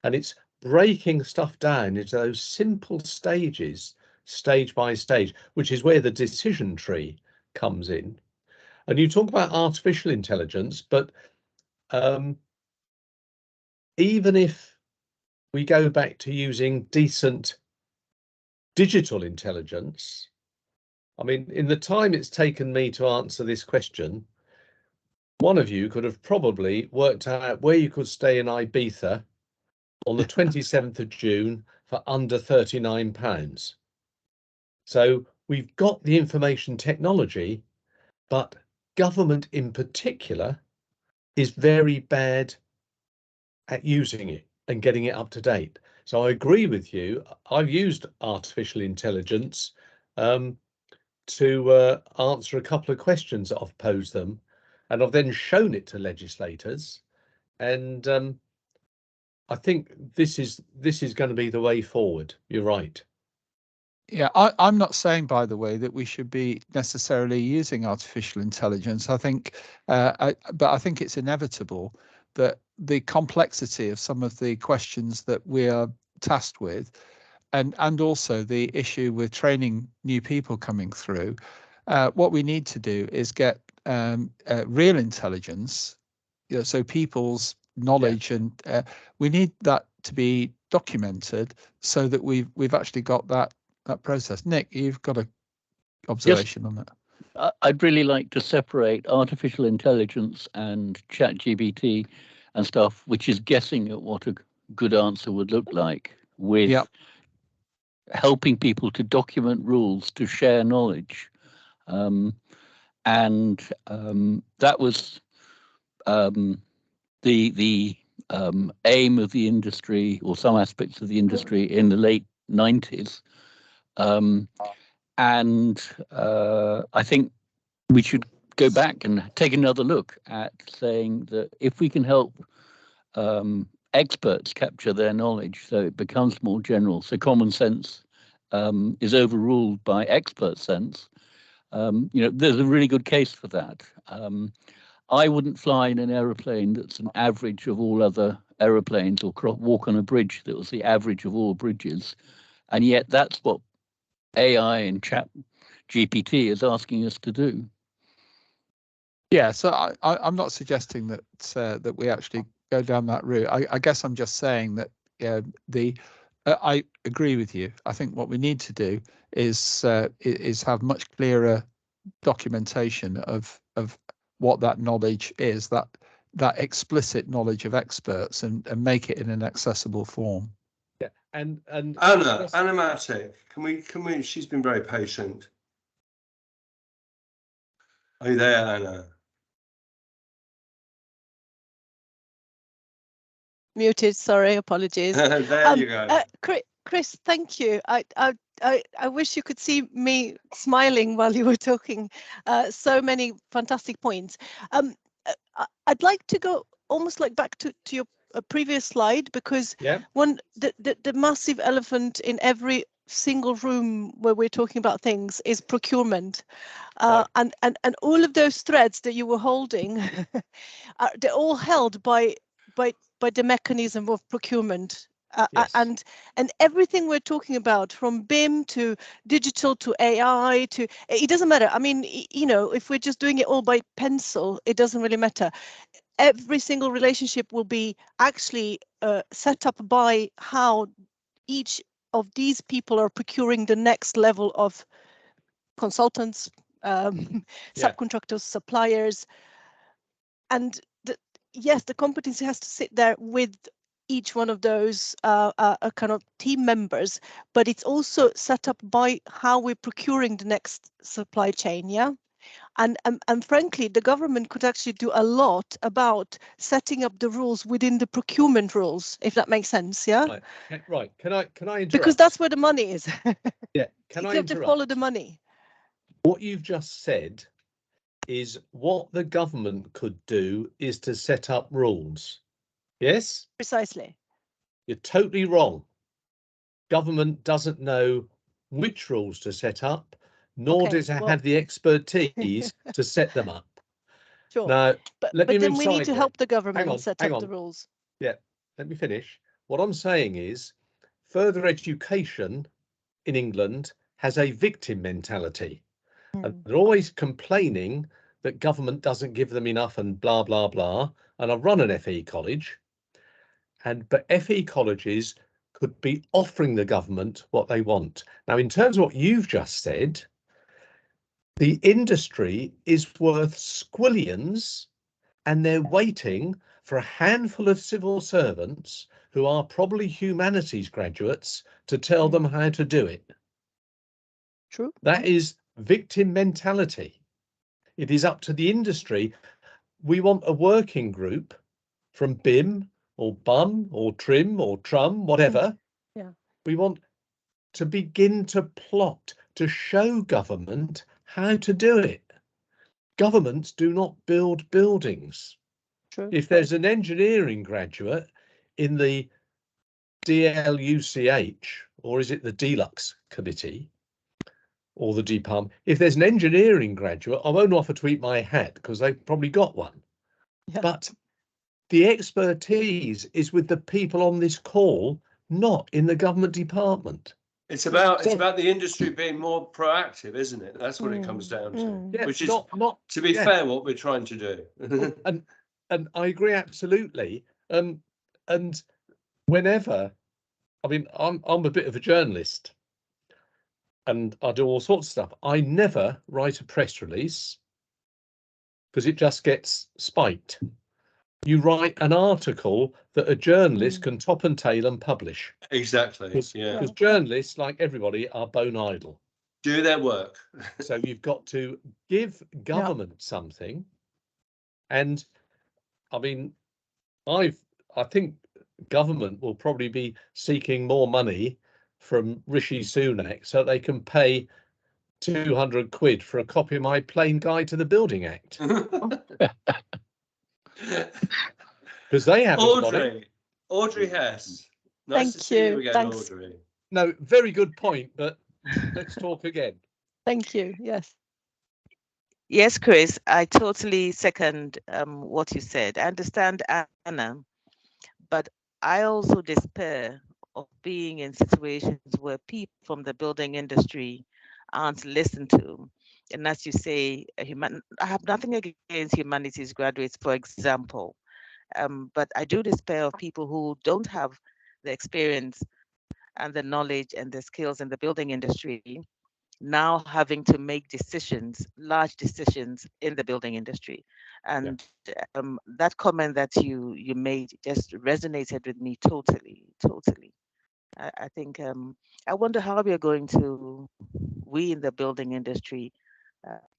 And it's breaking stuff down into those simple stages, stage by stage, which is where the decision tree comes in. And you talk about artificial intelligence, but even if we go back to using decent digital intelligence, I mean, in the time it's taken me to answer this question, one of you could have probably worked out where you could stay in Ibiza on the 27th of June for under £39. So we've got the information technology, but government in particular is very bad at using it and getting it up to date. So I agree with you. I've used artificial intelligence to answer a couple of questions that I've posed them, and I've then shown it to legislators. And I think this is going to be the way forward. You're right. Yeah, I'm not saying, by the way, that we should be necessarily using artificial intelligence. I think, but I think it's inevitable that the complexity of some of the questions that we are tasked with, and also the issue with training new people coming through, what we need to do is get real intelligence, so people's knowledge, and we need that to be documented so that we've actually got that process. Nick, you've got an observation on that. I'd really like to separate artificial intelligence and ChatGPT and stuff, which is guessing at what a good answer would look like, with helping people to document rules, to share knowledge. And that was the aim of the industry, or some aspects of the industry, in the late 90s. And I think we should go back and take another look at saying that if we can help experts capture their knowledge so it becomes more general, so common sense is overruled by expert sense, there's a really good case for that. I wouldn't fly in an aeroplane that's an average of all other aeroplanes, or walk on a bridge that was the average of all bridges. And yet that's what AI and ChatGPT is asking us to do. Yeah, so I'm not suggesting that that we actually go down that route. I guess I'm just saying that I agree with you. I think what we need to do is have much clearer documentation of what that knowledge is, that explicit knowledge of experts, and make it in an accessible form. Yeah, and Anna Matic, can we? She's been very patient. Are you there, Anna? Muted, sorry, apologies. There you go. Chris, thank you. I wish you could see me smiling while you were talking. So many fantastic points. I'd like to go almost like back to your previous slide, because the massive elephant in every single room where we're talking about things is procurement. And all of those threads that you were holding, they're all held by the mechanism of procurement. Yes. And everything we're talking about, from BIM to digital to AI to, it doesn't matter. I mean, you know, if we're just doing it all by pencil, it doesn't really matter. Every single relationship will be actually set up by how each of these people are procuring the next level of consultants, subcontractors, suppliers. And yes, the competency has to sit there with each one of those kind of team members, but it's also set up by how we're procuring the next supply chain. Yeah. And frankly, the government could actually do a lot about setting up the rules within the procurement rules, if that makes sense. Yeah. Right. Can I interrupt? Because that's where the money is. Yeah. Can I you have interrupt? to follow the money. What you've just said is what the government could do is to set up rules. Yes? Precisely. You're totally wrong. Government doesn't know which rules to set up, nor Okay, does it well- have the expertise to set them up. Sure. Now, But let me then move we need to sideways. help the government Hang on, set hang up the on. rules. Yeah, let me finish. What I'm saying is further education in England has a victim mentality. And they're always complaining that government doesn't give them enough and blah, blah, blah. And I run an FE college, but FE colleges could be offering the government what they want. Now, in terms of what you've just said, the industry is worth squillions, and they're waiting for a handful of civil servants who are probably humanities graduates to tell them how to do it. True. That is victim mentality. It is up to the industry. We want a working group from BIM or BUM or TRIM or TRUM, whatever. Yeah. We want to begin to plot, to show government how to do it. Governments do not build buildings. True. If there's an engineering graduate in the DLUCH, or is it the Deluxe Committee, or the department, if there's an engineering graduate, I won't offer to eat my hat because they've probably got one. Yeah. But the expertise is with the people on this call, not in the government department. It's about the industry being more proactive, isn't it? That's what it comes down to. Yeah, Which is not to be fair, what we're trying to do. and I agree absolutely. And whenever, I mean, I'm a bit of a journalist, and I do all sorts of stuff. I never write a press release because it just gets spiked. You write an article that a journalist can top and tail and publish. Exactly. Yeah. Because journalists, like everybody, are bone idle. Do their work. So you've got to give government something. And I mean, I think government will probably be seeking more money from Rishi Sunak so they can pay 200 quid for a copy of my plain guide to the Building Act. Because they haven't got it. Audrey Hess. Nice to see you again, Audrey. No, very good point, but let's talk again. Thank you. Yes. Yes, Chris, I totally second what you said. I understand Anna, but I also despair of being in situations where people from the building industry aren't listened to. And as you say, I have nothing against humanities graduates, for example, but I do despair of people who don't have the experience and the knowledge and the skills in the building industry now having to make decisions, large decisions in the building industry. And that comment that you made just resonated with me totally. I think I wonder how we in the building industry,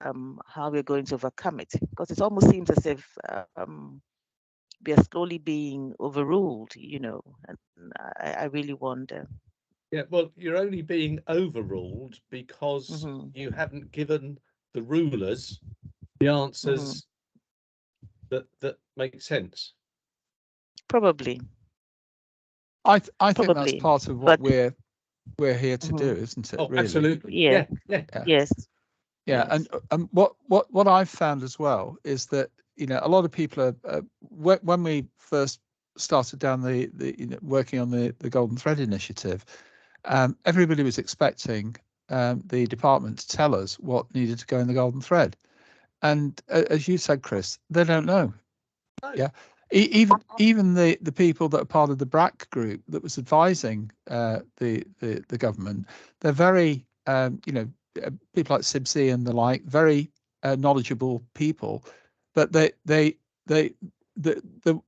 how we're going to overcome it, because it almost seems as if we are slowly being overruled, and I really wonder. Yeah, well, you're only being overruled because you haven't given the rulers the answers that make sense. Probably. I think that's part of what we're here to do, isn't it? Oh, really? absolutely. Yeah. Yes. Yeah, Yes. And what I've found as well is that a lot of people are when we first started down the working on the Golden Thread initiative, everybody was expecting the department to tell us what needed to go in the Golden Thread, and as you said, Chris, they don't know. No. Yeah, even the people that are part of the BRAC group that was advising the government, they're very people like Sibsy and the like, very knowledgeable people, but there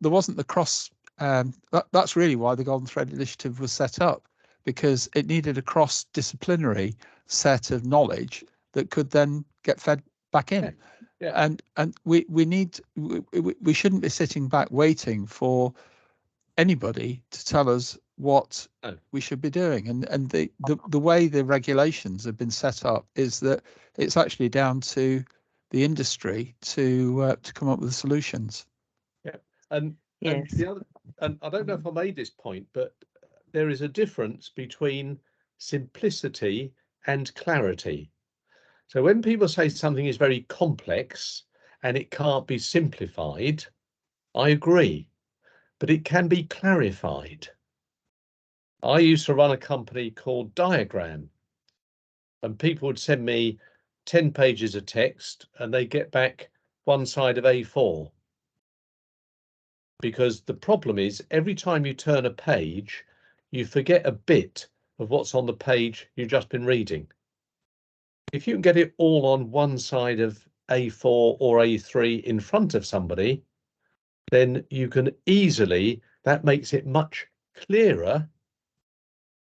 wasn't the cross. That's really why the Golden Thread initiative was set up, because it needed a cross-disciplinary set of knowledge that could then get fed back in. Yeah. And we shouldn't be sitting back waiting for anybody to tell us what we should be doing. And the way the regulations have been set up is that it's actually down to the industry to come up with solutions. Yeah, and Yes. the other, and I don't know if I made this point, but there is a difference between simplicity and clarity. So when people say something is very complex and it can't be simplified, I agree, but it can be clarified. I used to run a company called Diagram, and people would send me 10 pages of text and they get back one side of A4. Because the problem is, every time you turn a page, you forget a bit of what's on the page you've just been reading. If you can get it all on one side of A4 or A3 in front of somebody, then you can easily, that makes it much clearer,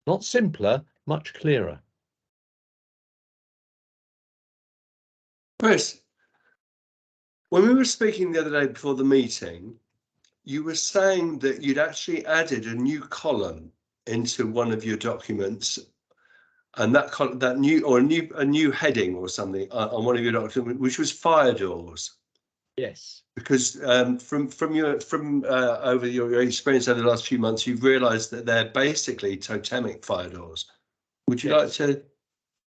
not simpler, much clearer. Chris, when we were speaking the other day before the meeting, you were saying that you'd actually added a new column into one of your documents, and that new heading or something on one of your documents, which was fire doors. Yes. Because from over your experience over the last few months, you've realised that they're basically totemic fire doors. Would you like to?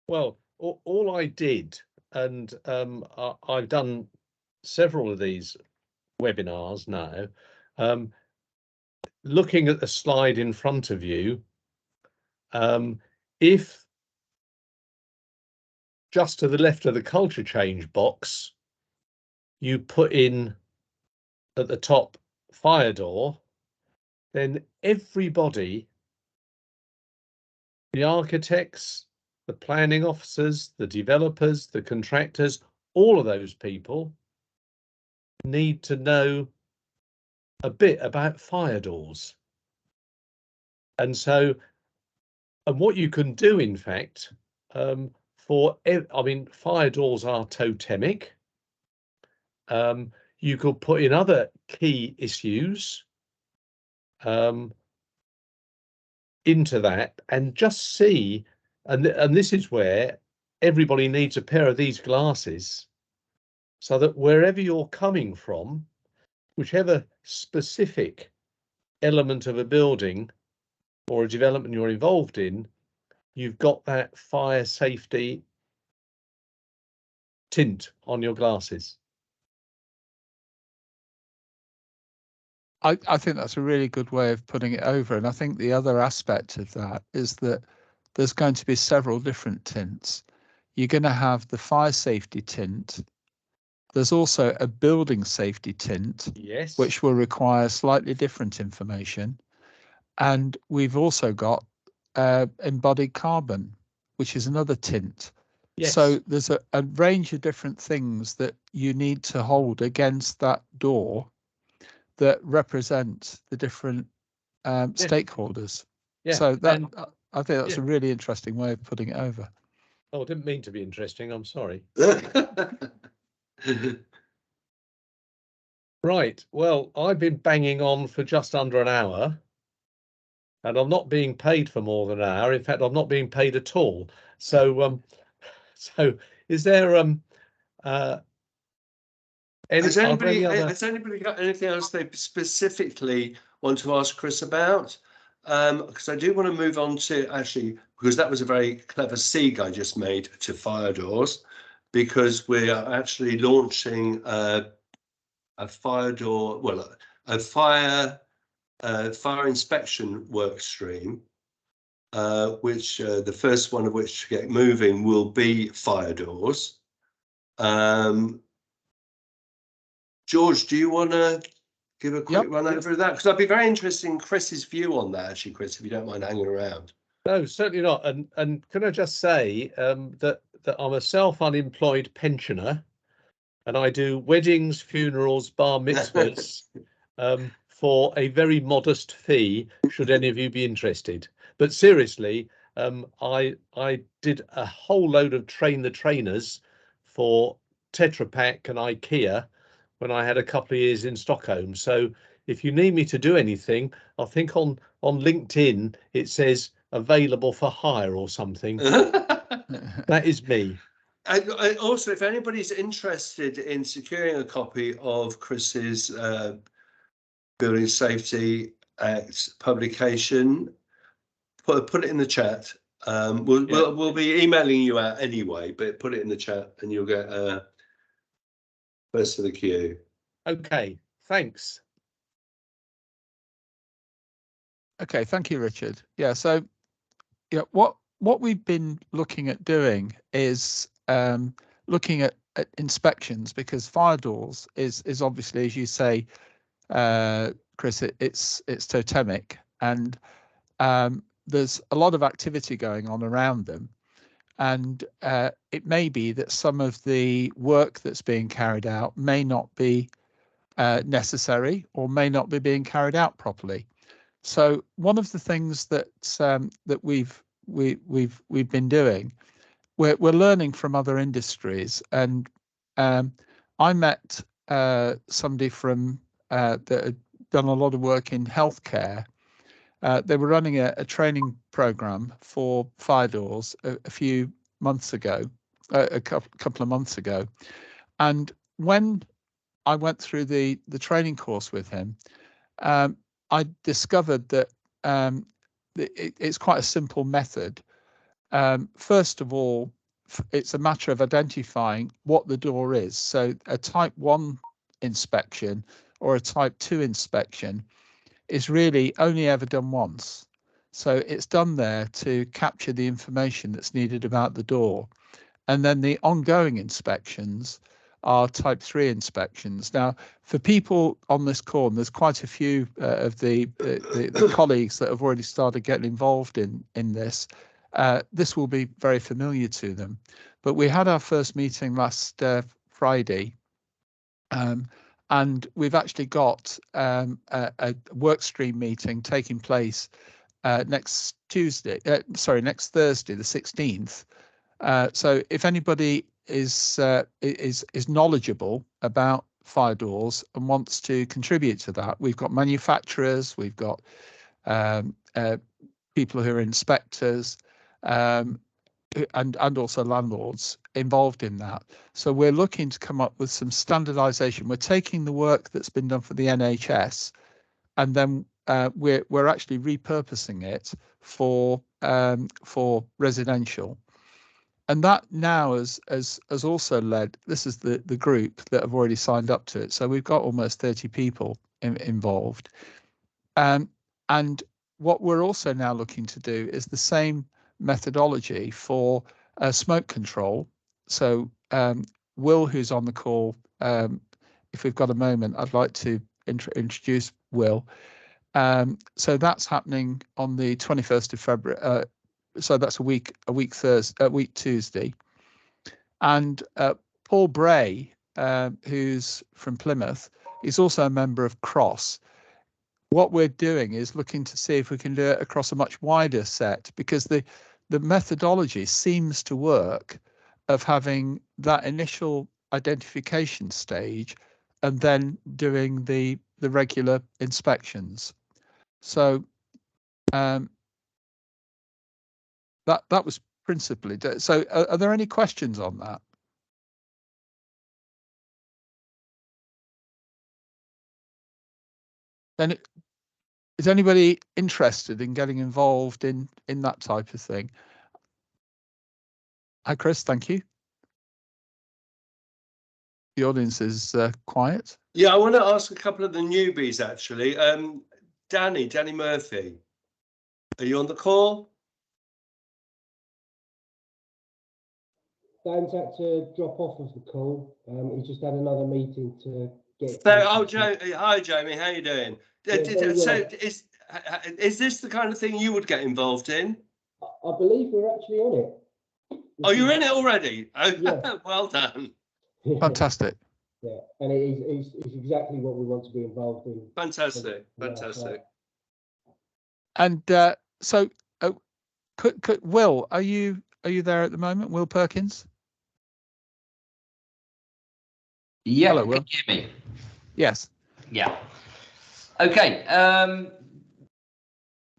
Well, all I did, and I've done several of these webinars now, looking at the slide in front of you, if just to the left of the culture change box, you put in at the top fire door, then everybody, the architects, the planning officers, the developers, the contractors, all of those people need to know a bit about fire doors. And so, and what you can do, in fact, fire doors are totemic. You could put in other key issues into that and just see, and this is where everybody needs a pair of these glasses, so that wherever you're coming from, whichever specific element of a building or a development you're involved in, you've got that fire safety tint on your glasses. I think that's a really good way of putting it over. And I think the other aspect of that is that there's going to be several different tints. You're going to have the fire safety tint. There's also a building safety tint, Yes, which will require slightly different information. And we've also got embodied carbon, which is another tint. yes. So there's a range of different things that you need to hold against that door that represent the different stakeholders. Yeah. So that, and, I think that's yeah. a really interesting way of putting it over. Oh, I didn't mean to be interesting, I'm sorry. Right, well, I've been banging on for just under an hour, and I'm not being paid for more than an hour. In fact, I'm not being paid at all. So so is there has anybody got anything else they specifically want to ask Chris about? Because I do want to move on to, actually, because that was a very clever segue I just made to fire doors, because we are actually launching a fire door, well, a fire fire inspection work stream, which the first one of which to get moving will be fire doors. George, do you want to give a quick run over of that? Because I'd be very interested in Chris's view on that, actually, Chris, if you don't mind hanging around. No, certainly not. And can I just say that I'm a self-unemployed pensioner, and I do weddings, funerals, bar mitzvahs for a very modest fee, should any of you be interested. But seriously, I did a whole load of train the trainers for Tetra Pak and IKEA when I had a couple of years in Stockholm. So if you need me to do anything, I think on LinkedIn it says available for hire or something. That is me. And also, if anybody's interested in securing a copy of Chris's Building Safety Act publication, put it in the chat. We'll be emailing you out anyway, but put it in the chat and you'll get first of the queue. Okay, thanks. Okay, thank you, Richard. Yeah, so yeah, what we've been looking at doing is looking at inspections, because fire doors is obviously, as you say, Chris, it's totemic, and there's a lot of activity going on around them, and it may be that some of the work that's being carried out may not be necessary or may not be being carried out properly. So one of the things that that we've been doing, we're learning from other industries, and I met somebody from that had done a lot of work in healthcare. They were running a training program for fire doors a few months ago, a couple of months ago, and when I went through the training course with him, I discovered that it's quite a simple method. First of all, it's a matter of identifying what the door is. So a type 1 inspection or a type 2 inspection is really only ever done once. So it's done there to capture the information that's needed about the door. And then the ongoing inspections are type 3 inspections. Now, for people on this call, and there's quite a few of the colleagues that have already started getting involved in this, this will be very familiar to them. But we had our first meeting last Friday, and we've actually got a work stream meeting taking place next Thursday, the 16th. So if anybody is knowledgeable about fire doors and wants to contribute to that, we've got manufacturers, we've got people who are inspectors, and also landlords involved in that. So we're looking to come up with some standardization. We're taking the work that's been done for the NHS, and then we're actually repurposing it for residential. And that now has also led, this is the group that have already signed up to it. So we've got almost 30 people involved. And what we're also now looking to do is the same methodology for smoke control. So Will, who's on the call, if we've got a moment, I'd like to introduce Will. So that's happening on the 21st of February. So that's a week Tuesday. And Paul Bray, who's from Plymouth, is also a member of CROSS. What we're doing is looking to see if we can do it across a much wider set, because the methodology seems to work, of having that initial identification stage and then doing the regular inspections. So that was principally. So are there any questions on that? Then is anybody interested in getting involved in that type of thing? Hi, Chris. Thank you. The audience is quiet. Yeah, I want to ask a couple of the newbies, actually. Danny Murphy. Are you on the call? Dan's had to drop off of the call. He just had another meeting to get. So, hi Jamie, how you doing? Yeah, So is this the kind of thing you would get involved in? I believe we're actually on it. Oh, you're in it already? Oh, Yeah. Well done. Fantastic. Yeah, and it's exactly what we want to be involved in. Fantastic. Yeah, Fantastic. And so, Will, are you there at the moment? Will Perkins? Yeah, Hello, can Will. you hear me? Yes. Yeah. Okay.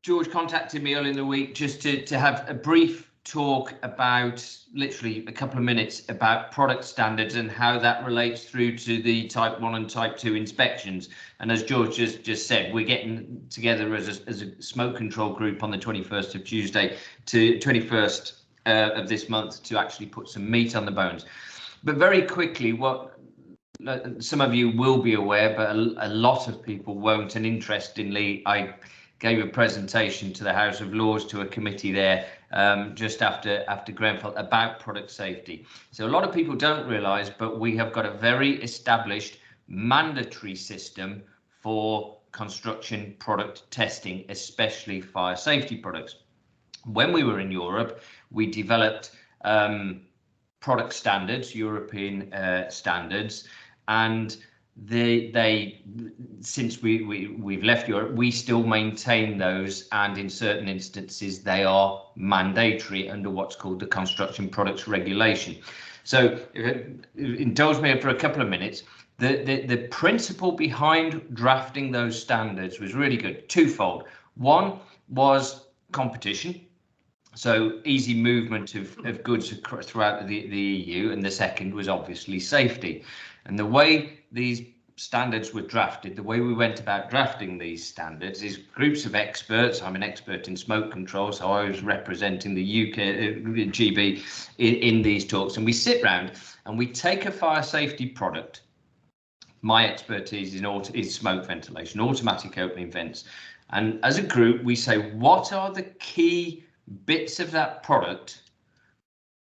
George contacted me earlier in the week just to have a brief talk about, literally a couple of minutes, about product standards and how that relates through to the type 1 and type 2 inspections. And as George just said, we're getting together as a smoke control group on the 21st of Tuesday to 21st of this month to actually put some meat on the bones. But very quickly, what some of you will be aware, but a lot of people won't. And interestingly, I gave a presentation to the House of Lords, to a committee there just after Grenfell, about product safety. So a lot of people don't realise, but we have got a very established mandatory system for construction product testing, especially fire safety products. When we were in Europe, we developed product standards, European standards, and they since we've left Europe, we still maintain those, and in certain instances they are mandatory under what's called the Construction Products Regulation. So indulge me for a couple of minutes. The principle behind drafting those standards was really good, twofold. One was competition, so easy movement of goods throughout the EU, and the second was obviously safety. And the way these standards were drafted, the way we went about drafting these standards, is groups of experts. I'm an expert in smoke control, so I was representing the UK GB in these talks, and we sit round and we take a fire safety product. My expertise is smoke ventilation, automatic opening vents, and as a group we say, what are the key bits of that product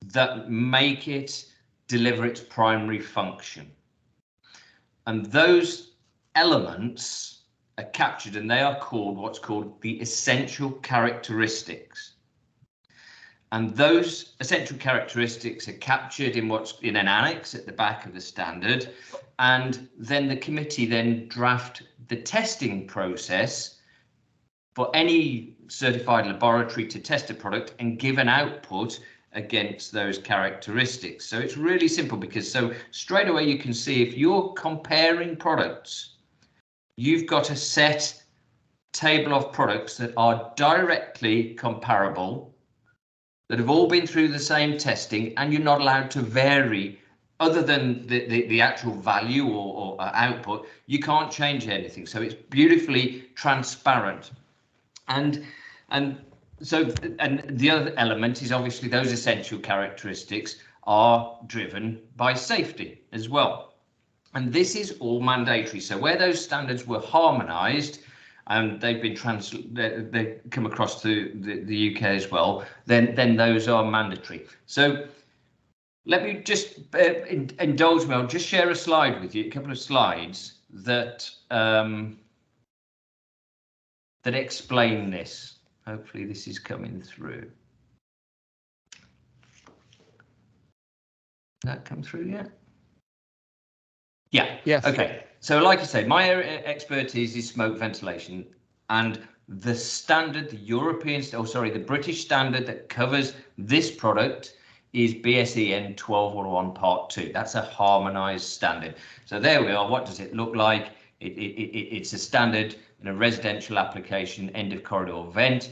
that make it deliver its primary function? And those elements are captured, and they are called what's called the essential characteristics. And those essential characteristics are captured in what's in an annex at the back of the standard, and then the committee then draft the testing process for any certified laboratory to test a product and give an output against those characteristics. So it's really simple, because so straight away you can see if you're comparing products, you've got a set table of products that are directly comparable, that have all been through the same testing, and you're not allowed to vary other than the actual value or output. You can't change anything. So it's beautifully transparent. And the other element is obviously those essential characteristics are driven by safety as well. And this is all mandatory. So where those standards were harmonised, and they've been they come across to the UK as well, then those are mandatory. So let me just indulge me. I'll just share a slide with you, a couple of slides that that explain this. Hopefully this is coming through. Did that come through yet? Yeah. Yes. Okay. So like I say, my expertise is smoke ventilation, and the standard, the the British standard that covers this product is BSEN 1201 Part 2. That's a harmonised standard. So there we are. What does it look like? It's a standard in a residential application, end of corridor vent.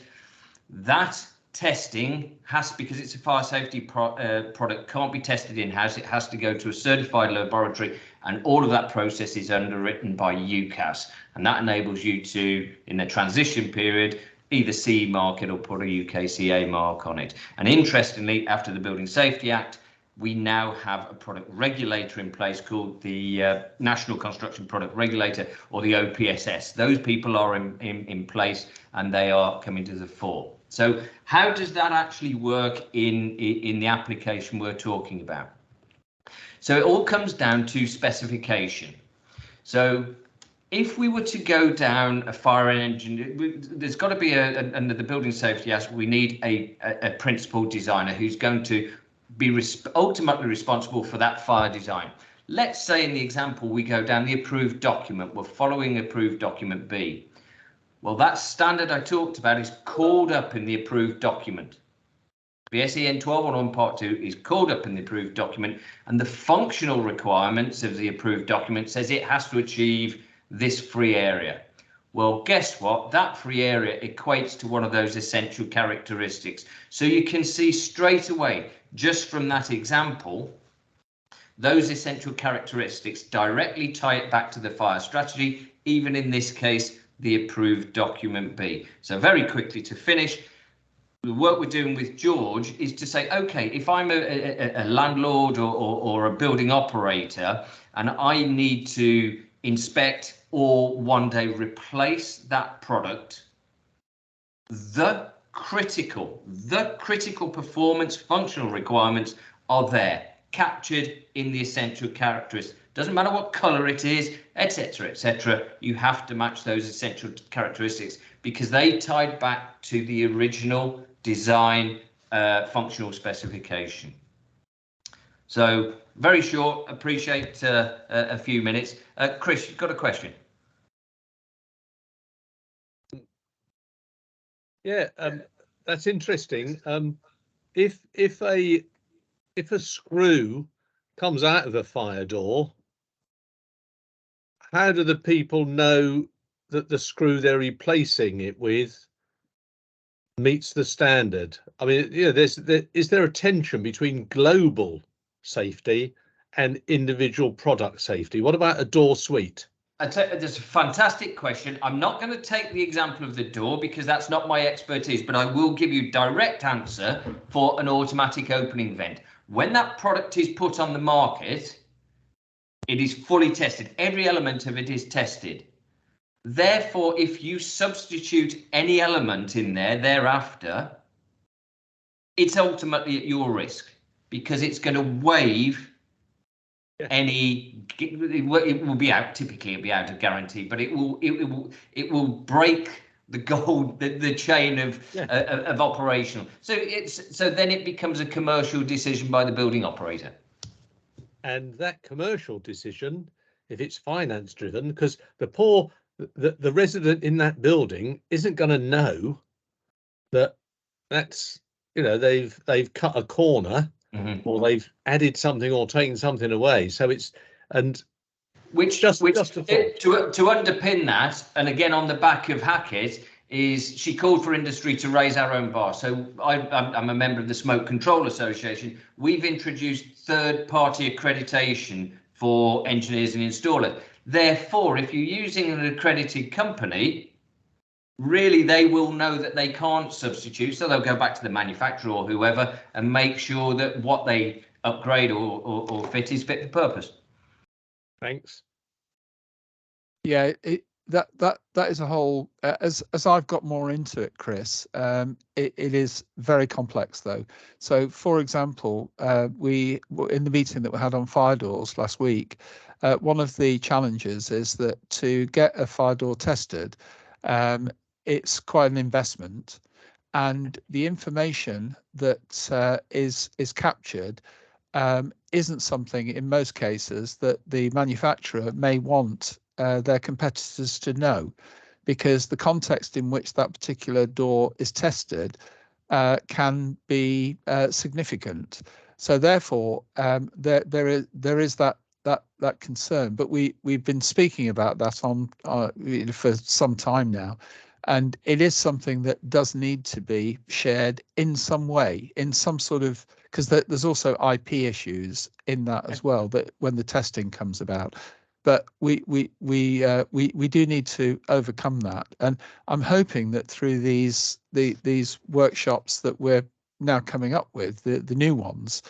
That testing has, because it's a fire safety product, can't be tested in-house. It has to go to a certified laboratory, and all of that process is underwritten by UCAS, and that enables you to, in the transition period, either CE mark it or put a UKCA mark on it. And interestingly, after the Building Safety Act, we now have a product regulator in place called the National Construction Product Regulator, or the OPSS. Those people are in place, and they are coming to the fore. So how does that actually work in the application we're talking about? So it all comes down to specification. So if we were to go down a fire engine, there's got to be under the Building Safety Act, we need a principal designer who's going to be ultimately responsible for that fire design. Let's say in the example we go down the approved document, we're following approved document B. Well, that standard I talked about is called up in the approved document. BSEN 1211 Part 2 is called up in the approved document, and the functional requirements of the approved document says it has to achieve this free area. Well, guess what? That free area equates to one of those essential characteristics. So you can see straight away, just from that example, those essential characteristics directly tie it back to the fire strategy, even in this case, the approved document B. So very quickly to finish, the work we're doing with George is to say, okay, if I'm a landlord or a building operator and I need to inspect or one day replace that product, the critical performance functional requirements are there, captured in the essential characteristics. Doesn't matter what color it is, etc., etc. You have to match those essential characteristics because they tied back to the original design functional specification. So very short, appreciate a few minutes. Chris, you've got a question? Yeah, that's interesting. If a screw comes out of a fire door, how do the people know that the screw they're replacing it with meets the standard? I mean, you know, is there a tension between global safety and individual product safety? What about a door suite? That's a fantastic question. I'm not going to take the example of the door because that's not my expertise, but I will give you direct answer for an automatic opening vent. When that product is put on the market, it is fully tested. Every element of it is tested. Therefore, if you substitute any element in there thereafter, it's ultimately at your risk because it's going to waive any. It will be out. Typically, it'll be out of guarantee, but it will break the chain of operational. So then it becomes a commercial decision by the building operator. And that commercial decision, if it's finance driven, because the resident in that building isn't going to know that's, you know, they've cut a corner or they've added something or taken something away. So it's, and which to underpin that, and again on the back of Hackett, is she called for industry to raise our own bar. So I'm a member of the Smoke Control Association. We've introduced third-party accreditation for engineers and installers. Therefore, if you're using an accredited company, really they will know that they can't substitute. So they'll go back to the manufacturer or whoever and make sure that what they upgrade or fit is fit for purpose. Thanks. Yeah, that is a whole, as I've got more into it, Chris, it is very complex though. So for example, we in the meeting that we had on fire doors last week, one of the challenges is that to get a fire door tested, it's quite an investment, and the information that is captured isn't something in most cases that the manufacturer may want their competitors to know, because the context in which that particular door is tested can be significant. So therefore, there is that concern. But we've been speaking about that on for some time now, and it is something that does need to be shared in some way, in some sort of, because there's also IP issues in that as well, that when the testing comes about. But we do need to overcome that, and I'm hoping that through these workshops that we're now coming up with, the new ones,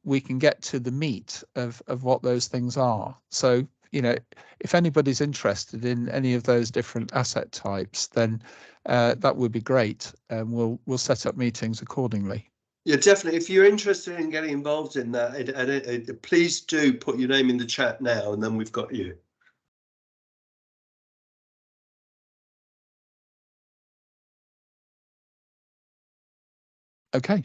we can get to the meat of what those things are. So, you know, if anybody's interested in any of those different asset types, then that would be great, and we'll set up meetings accordingly. Yeah, definitely. If you're interested in getting involved in that, please do put your name in the chat now, and then we've got you. Okay.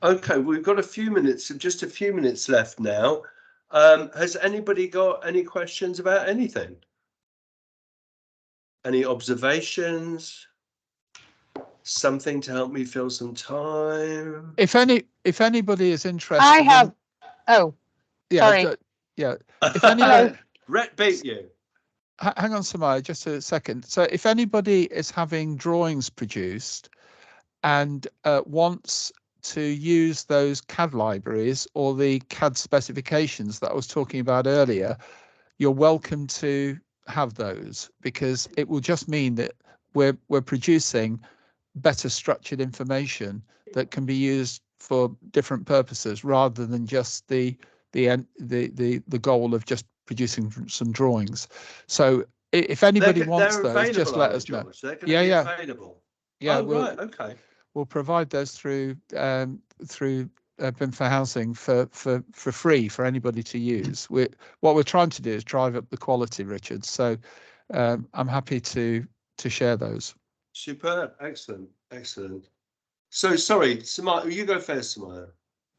Okay, we've got a few minutes, just a few minutes left now. Has anybody got any questions about anything? Any observations? Something to help me fill some time? If anybody is interested, I have. Oh, yeah, sorry. Yeah. If anybody, Rhett beat you. Hang on, Samaya, just a second. So if anybody is having drawings produced and wants to use those CAD libraries or the CAD specifications that I was talking about earlier, you're welcome to have those, because it will just mean that we're producing better structured information that can be used for different purposes, rather than just the goal of just producing some drawings. So if anybody wants those, just let us know. Yeah. Available. Yeah, right. Okay. We'll provide those through BIM4Housing for free for anybody to use. What we're trying to do is drive up the quality, Richard. So I'm happy to share those. Superb. Excellent. So sorry, Samaya, you go first, Samaya.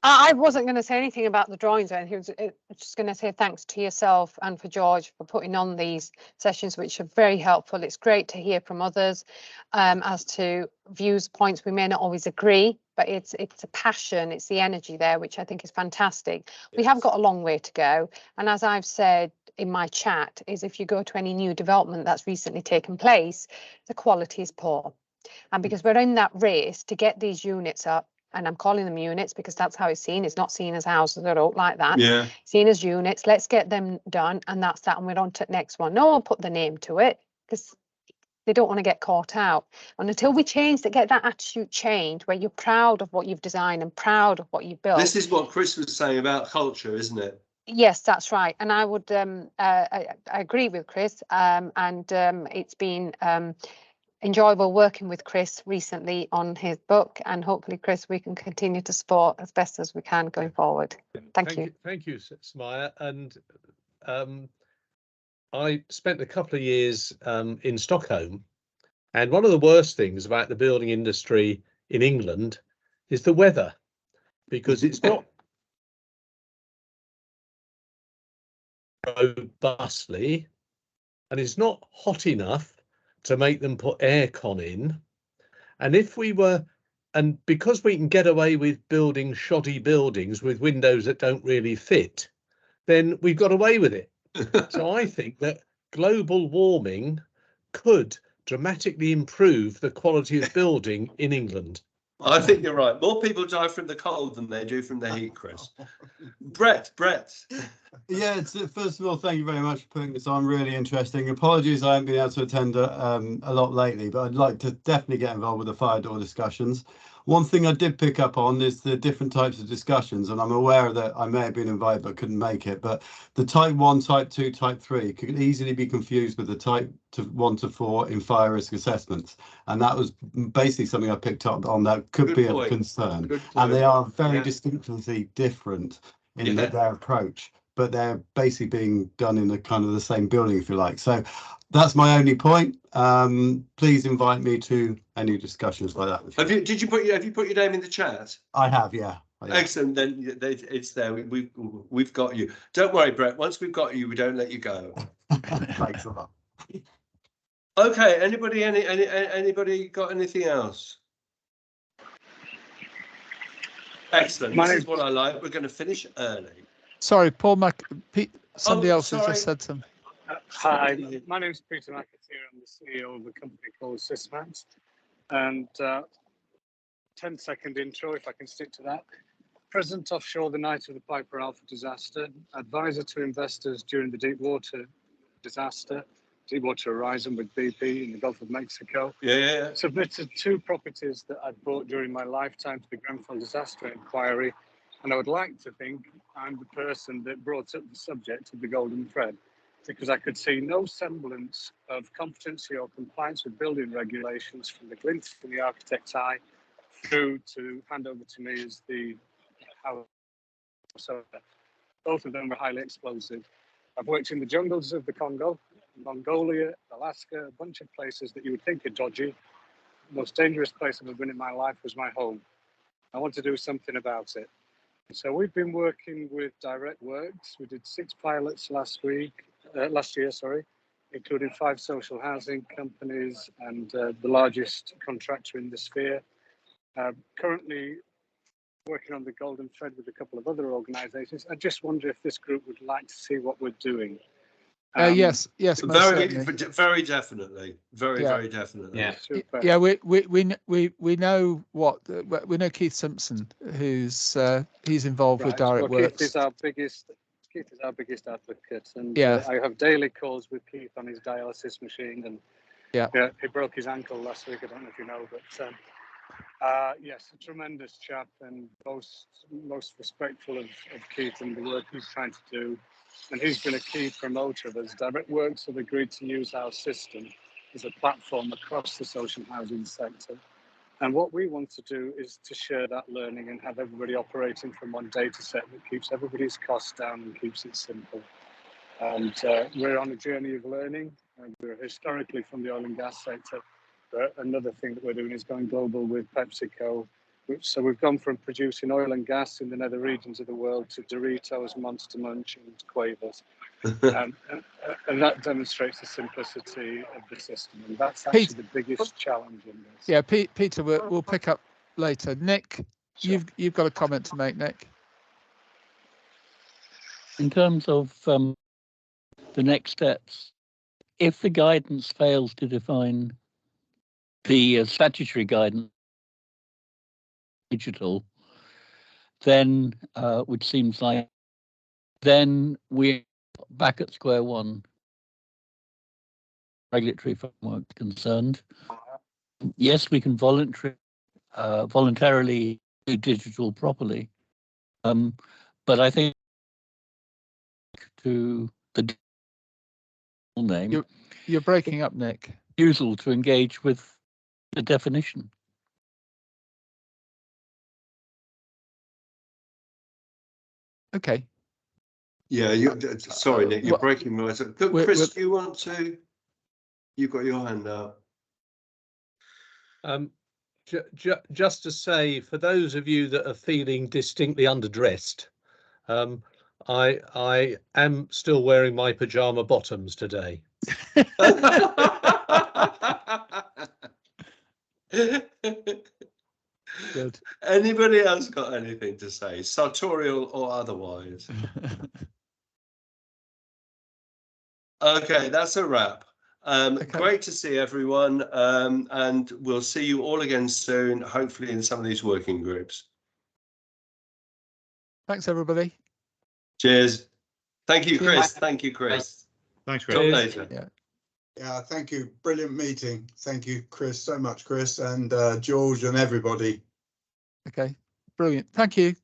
I wasn't going to say anything about the drawings or anything. I was just going to say thanks to yourself and for George for putting on these sessions, which are very helpful. It's great to hear from others as to views, points. We may not always agree, but it's a passion, it's the energy there, which I think is fantastic. Yes. We have got a long way to go. And as I've said in my chat, is if you go to any new development that's recently taken place, the quality is poor. And because we're in that race to get these units up, and I'm calling them units because that's how it's seen. It's not seen as houses or out like that. Yeah. Seen as units. Let's get them done, and that's that. And we're on to the next one. No one put the name to it because they don't want to get caught out. And until we change that, get that attitude change where you're proud of what you've designed and proud of what you've built. This is what Chris was saying about culture, isn't it? Yes, that's right. And I would I agree with Chris. It's been enjoyable working with Chris recently on his book, and hopefully, Chris, we can continue to support as best as we can going forward. Thank you. Thank you, Samaya. And I spent a couple of years in Stockholm, and one of the worst things about the building industry in England is the weather, because it's not robustly, and it's not hot enough to make them put aircon in. And if we were, and because we can get away with building shoddy buildings with windows that don't really fit, then we've got away with it. So I think that global warming could dramatically improve the quality of building in England. I think you're right. More people die from the cold than they do from the heat, Chris. Brett. Yeah, first of all, thank you very much for putting this on. Really interesting. Apologies, I haven't been able to attend a lot lately, but I'd like to definitely get involved with the fire door discussions. One thing I did pick up on is the different types of discussions, and I'm aware that I may have been invited but couldn't make it. But the type 1, type 2, type 3 could easily be confused with the type 1 to 4 in fire risk assessments. And that was basically something I picked up on that could be of concern. And they are very distinctly different in their approach, but they're basically being done in a kind of the same building, if you like. So that's my only point. Please invite me to any discussions like that. Have you put your name in the chat? I have, yeah. Excellent. Then it's there. We've got you. Don't worry, Brett. Once we've got you, we don't let you go. Thanks a lot. Okay. Anybody got anything else? Excellent. This is what I like. We're going to finish early. Sorry, Paul somebody else has just said something. Hi, my name is Peter McAteer. I'm the CEO of a company called Sysmats. And 10-second intro, if I can stick to that. Present offshore the night of the Piper Alpha disaster, advisor to investors during the Deepwater disaster, Deepwater Horizon with BP in the Gulf of Mexico. Yeah. Submitted 2 properties that I'd bought during my lifetime to the Grenfell Disaster Inquiry, and I would like to think I'm the person that brought up the subject of the golden thread, because I could see no semblance of competency or compliance with building regulations from the glint in the architect's eye through to hand over to me as the house. So both of them were highly explosive. I've worked in the jungles of the Congo, Mongolia, Alaska, a bunch of places that you would think are dodgy. The most dangerous place I've ever been in my life was my home. I want to do something about it. So we've been working with Direct Works. We did 6 pilots last year, including 5 social housing companies and the largest contractor in the sphere. Currently working on the golden thread with a couple of other organisations. I just wonder if this group would like to see what we're doing. Yes, most certainly. Very definitely. Very definitely. Yeah. Super. Yeah, we know what we know Keith Simpson, who's he's involved with Direct Works. Keith is our biggest advocate, and Yeah. I have daily calls with Keith on his dialysis machine, and yeah, he broke his ankle last week. I don't know if you know, but yes, a tremendous chap, and most respectful of Keith and the work he's trying to do. And he's been a key promoter of us. Direct Works have agreed to use our system as a platform across the social housing sector. And what we want to do is to share that learning and have everybody operating from one data set that keeps everybody's costs down and keeps it simple. And we're on a journey of learning. We're historically from the oil and gas sector. But another thing that we're doing is going global with PepsiCo. So we've gone from producing oil and gas in the nether regions of the world to Doritos, Monster Munch and Quavers. And that demonstrates the simplicity of the system. And that's actually the biggest challenge in this. Yeah, Peter, we'll pick up later. Nick, Sure. you've got a comment to make, Nick. In terms of the next steps, if the guidance fails to define the statutory guidance digital, then which seems like then we're back at square one. Regulatory framework concerned. Yes, we can voluntarily do digital properly, but I think to the name, You're breaking up, Nick. Refusal to engage with the definition. Okay. Yeah, sorry, Nick, you're breaking me. Chris, do you want to? You've got your hand up. Just to say, for those of you that are feeling distinctly underdressed, I am still wearing my pajama bottoms today. Good. Anybody else got anything to say, sartorial or otherwise? Okay, that's a wrap. Great to see everyone, and we'll see you all again soon, hopefully in some of these working groups. Thanks, everybody. Cheers. Thank you, Chris. Thank you, Chris. Thanks, Chris. Talk later. Yeah, thank you. Brilliant meeting. Thank you, Chris, so much, Chris, and George and everybody. Okay, brilliant. Thank you.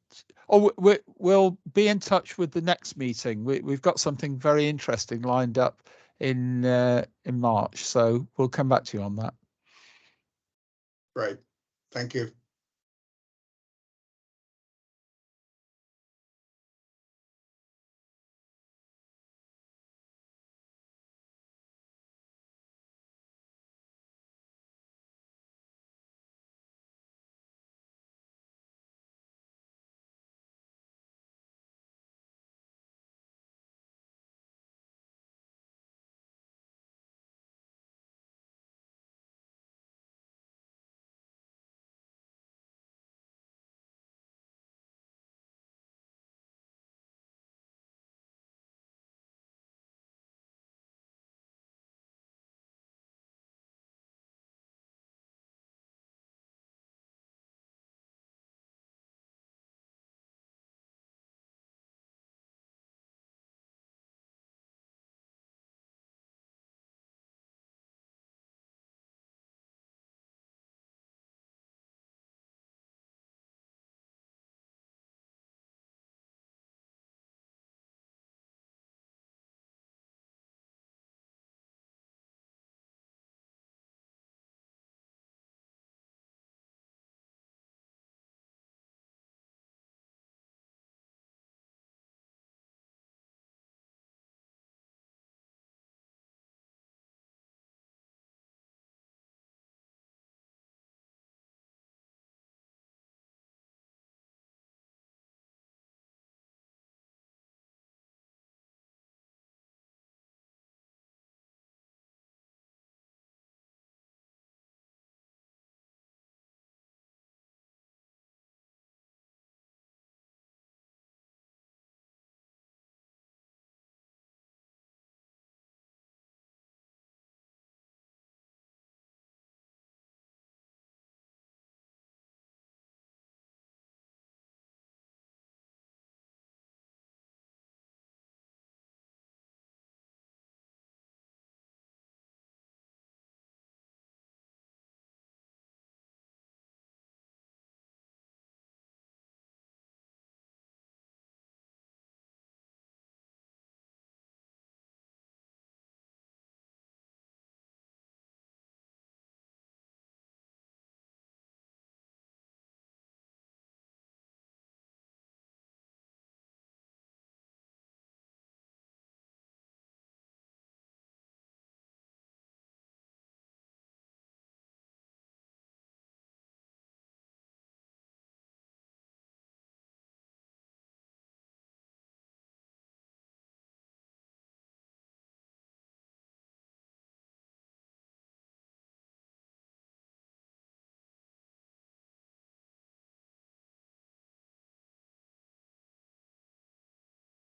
Oh, we'll be in touch with the next meeting. We've got something very interesting lined up in March, so we'll come back to you on that. Great. Thank you.